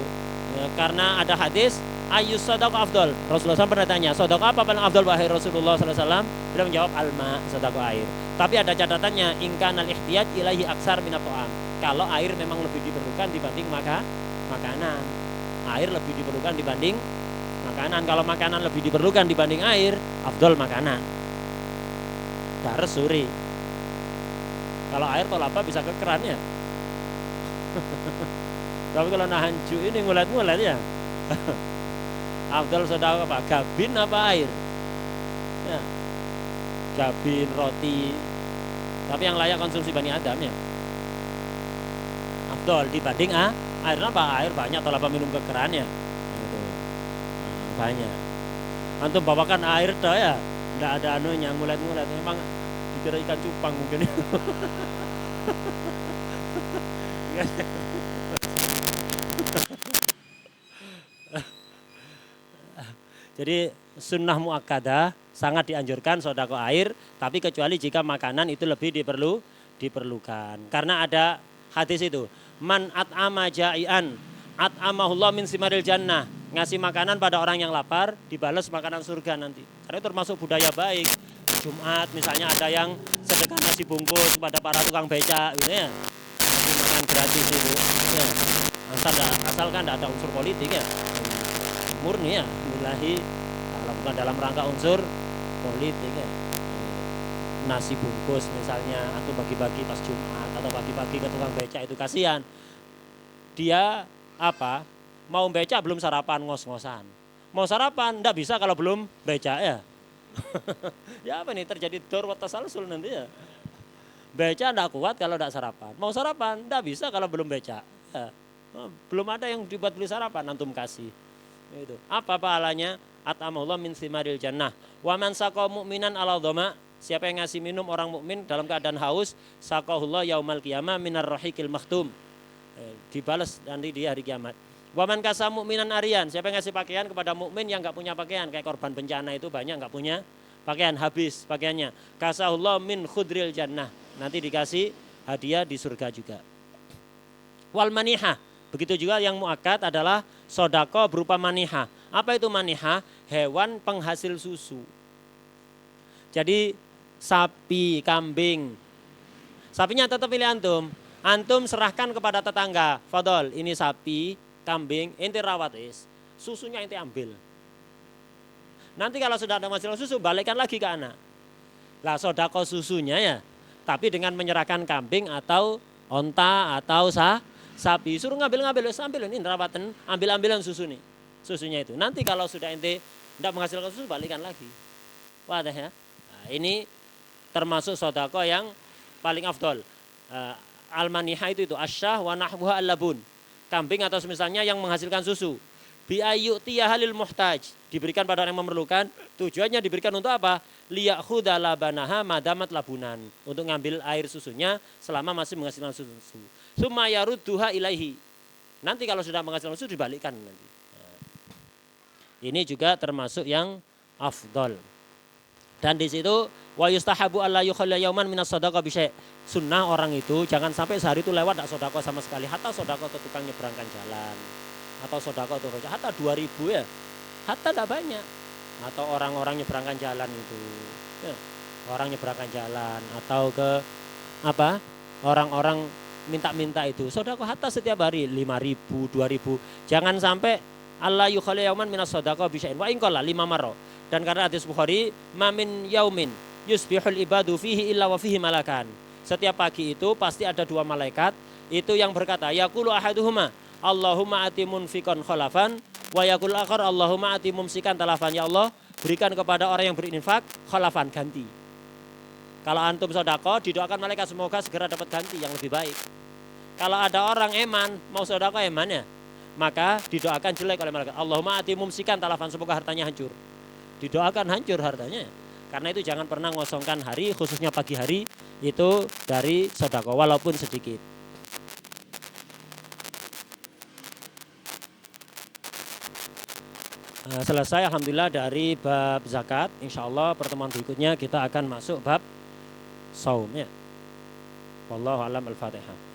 ya, karena ada hadis ayus sedekah afdol. Rasulullah SAW pernah tanya, sedekah apa paling afdol wahai Rasulullah SAW? Beliau menjawab alma, sedekah air. Tapi ada catatannya, ingkanal ihtiyaj ilahi aksar minat ta'am. Kalau air memang lebih diperlukan dibanding makanan. Air lebih diperlukan dibanding makanan. Kalau makanan lebih diperlukan dibanding air, afdol makanan. Dares suri. Kalau air tolapa bisa ke keran ya. Tapi kalau nahan ju ini ngulet-ngulet ya. Afdal sedekah apa? Gabin apa air? Ya. Gabin, roti. Tapi yang layak konsumsi Bani Adam ya. Afdal dibanding air apa? Air banyak tolapa minum ke keran ya. Gitu. Nah, banyak. Antum bawakan air dah ya. Enggak ada anunya ngulet-ngulet. Memang dikira ikan cupang mungkin. Jadi sunnah muakkadah sangat dianjurkan sedekah air, tapi kecuali jika makanan itu lebih diperlukan. Karena ada hadis itu, man at'ama ja'ian at'amahullah min simaril jannah. Ngasih makanan pada orang yang lapar dibalas makanan surga nanti. Karena itu termasuk budaya baik. Jumat misalnya ada yang sedekah nasi bungkus pada para tukang becak gitu ya. Ngasih makan gratis itu. Ya. Asalkan tidak ada unsur politik ya. Murni ya, billahi bukan dalam rangka unsur politik ya. Nasi bungkus misalnya atau bagi-bagi pas Jumat atau bagi-bagi ke tukang becak itu kasihan. Dia mau becak belum sarapan ngos-ngosan. Mau sarapan enggak bisa kalau belum becak ya. Ya apa nih terjadi dor wa tasalsul nanti ya. Becak enggak kuat kalau enggak sarapan. Mau sarapan enggak bisa kalau belum becak. Ya. Belum ada yang dibuat beli sarapan antum kasih. Itu. Apa pahalanya? At'amahullah min simaril jannah. Wa man saqa mu'minan ala dhama. Siapa yang ngasih minum orang mukmin dalam keadaan haus, saqahullah yaumal qiyamah minar rahiqil makhtum. Dibalas nanti di hari kiamat. Wa man kasa mu'minan arian. Siapa yang ngasih pakaian kepada mukmin yang enggak punya pakaian, kayak korban bencana itu banyak enggak punya pakaian, habis pakaiannya. Kasahullah min khudril jannah. Nanti dikasih hadiah di surga juga. Wal manihah. Begitu juga yang muakkad adalah sedekah berupa manihah. Apa itu manihah? Hewan penghasil susu. Jadi sapi, kambing. Sapinya tetap pilih antum. Antum serahkan kepada tetangga. Fadol, ini sapi, kambing, ente rawat is. Susunya ente ambil. Nanti kalau sudah ada masalah susu, balikkan lagi ke anak. Lah sodako susunya ya, tapi dengan menyerahkan kambing atau onta atau sapi. Suruh ngambil ini rawatan, ambil-ambilan susu nih. Susunya itu. Nanti kalau sudah ente tidak menghasilkan susu, balikkan lagi. Wadah ya. Nah, ini termasuk sodako yang paling afdol. Al-maniha itu asyah wa nahbuha al-labun. Kambing atau misalnya yang menghasilkan susu. Bi ayyutiya halil muhtaj, diberikan pada orang yang memerlukan. Tujuannya diberikan untuk apa? Liyakhudha labanaha madamat labunan, untuk ngambil air susunya selama masih menghasilkan susu. Summa yarudduha ilaihi. Nanti kalau sudah menghasilkan susu dibalikkan nanti. Nah, ini juga termasuk yang afdol. Dan di situ wa yustahabu alla yukhalla yauman minas shadaqah bi syai'. Sunnah orang itu jangan sampai sehari itu lewat tak sedekah sama sekali. Hatta sedekah ke tukang nyebrangkan jalan. Atau sedekah tuh hatta 2.000 ya. Hatta tidak banyak. Atau orang-orang nyebrangkan jalan itu. Ya, orang nyebrangkan jalan atau ke apa? Orang-orang minta-minta itu. Sedekah hatta setiap hari 5.000, 2.000. Jangan sampai alla yukhalla yauman minas shadaqah bi syai'in. Wa in qalla 5 marrah. Dan karena hadis Bukhari, mamin yaumin yusbihul ibadu fihi illa wa fihi malakan. Setiap pagi itu pasti ada 2 malaikat itu yang berkata, yaqulu ahaduhuma Allahumma ati munfiqan khalafan wa yaqul akhar Allahumma ati mumsikan talafan. Ya Allah, berikan kepada orang yang berinfak khalafan, ganti. Kalau antum sedekah didoakan malaikat semoga segera dapat ganti yang lebih baik. Kalau ada orang eman mau sedekah eman ya, maka didoakan jelek oleh malaikat. Allahumma ati mumsikan talafan, semoga hartanya hancur. Didoakan hancur hartanya. Karena itu jangan pernah ngosongkan hari, khususnya pagi hari itu dari sedekah walaupun sedikit. Selesai alhamdulillah dari bab zakat. Insyaallah pertemuan berikutnya kita akan masuk bab saum ya. Wallahu a'lam. Al-Fatihah.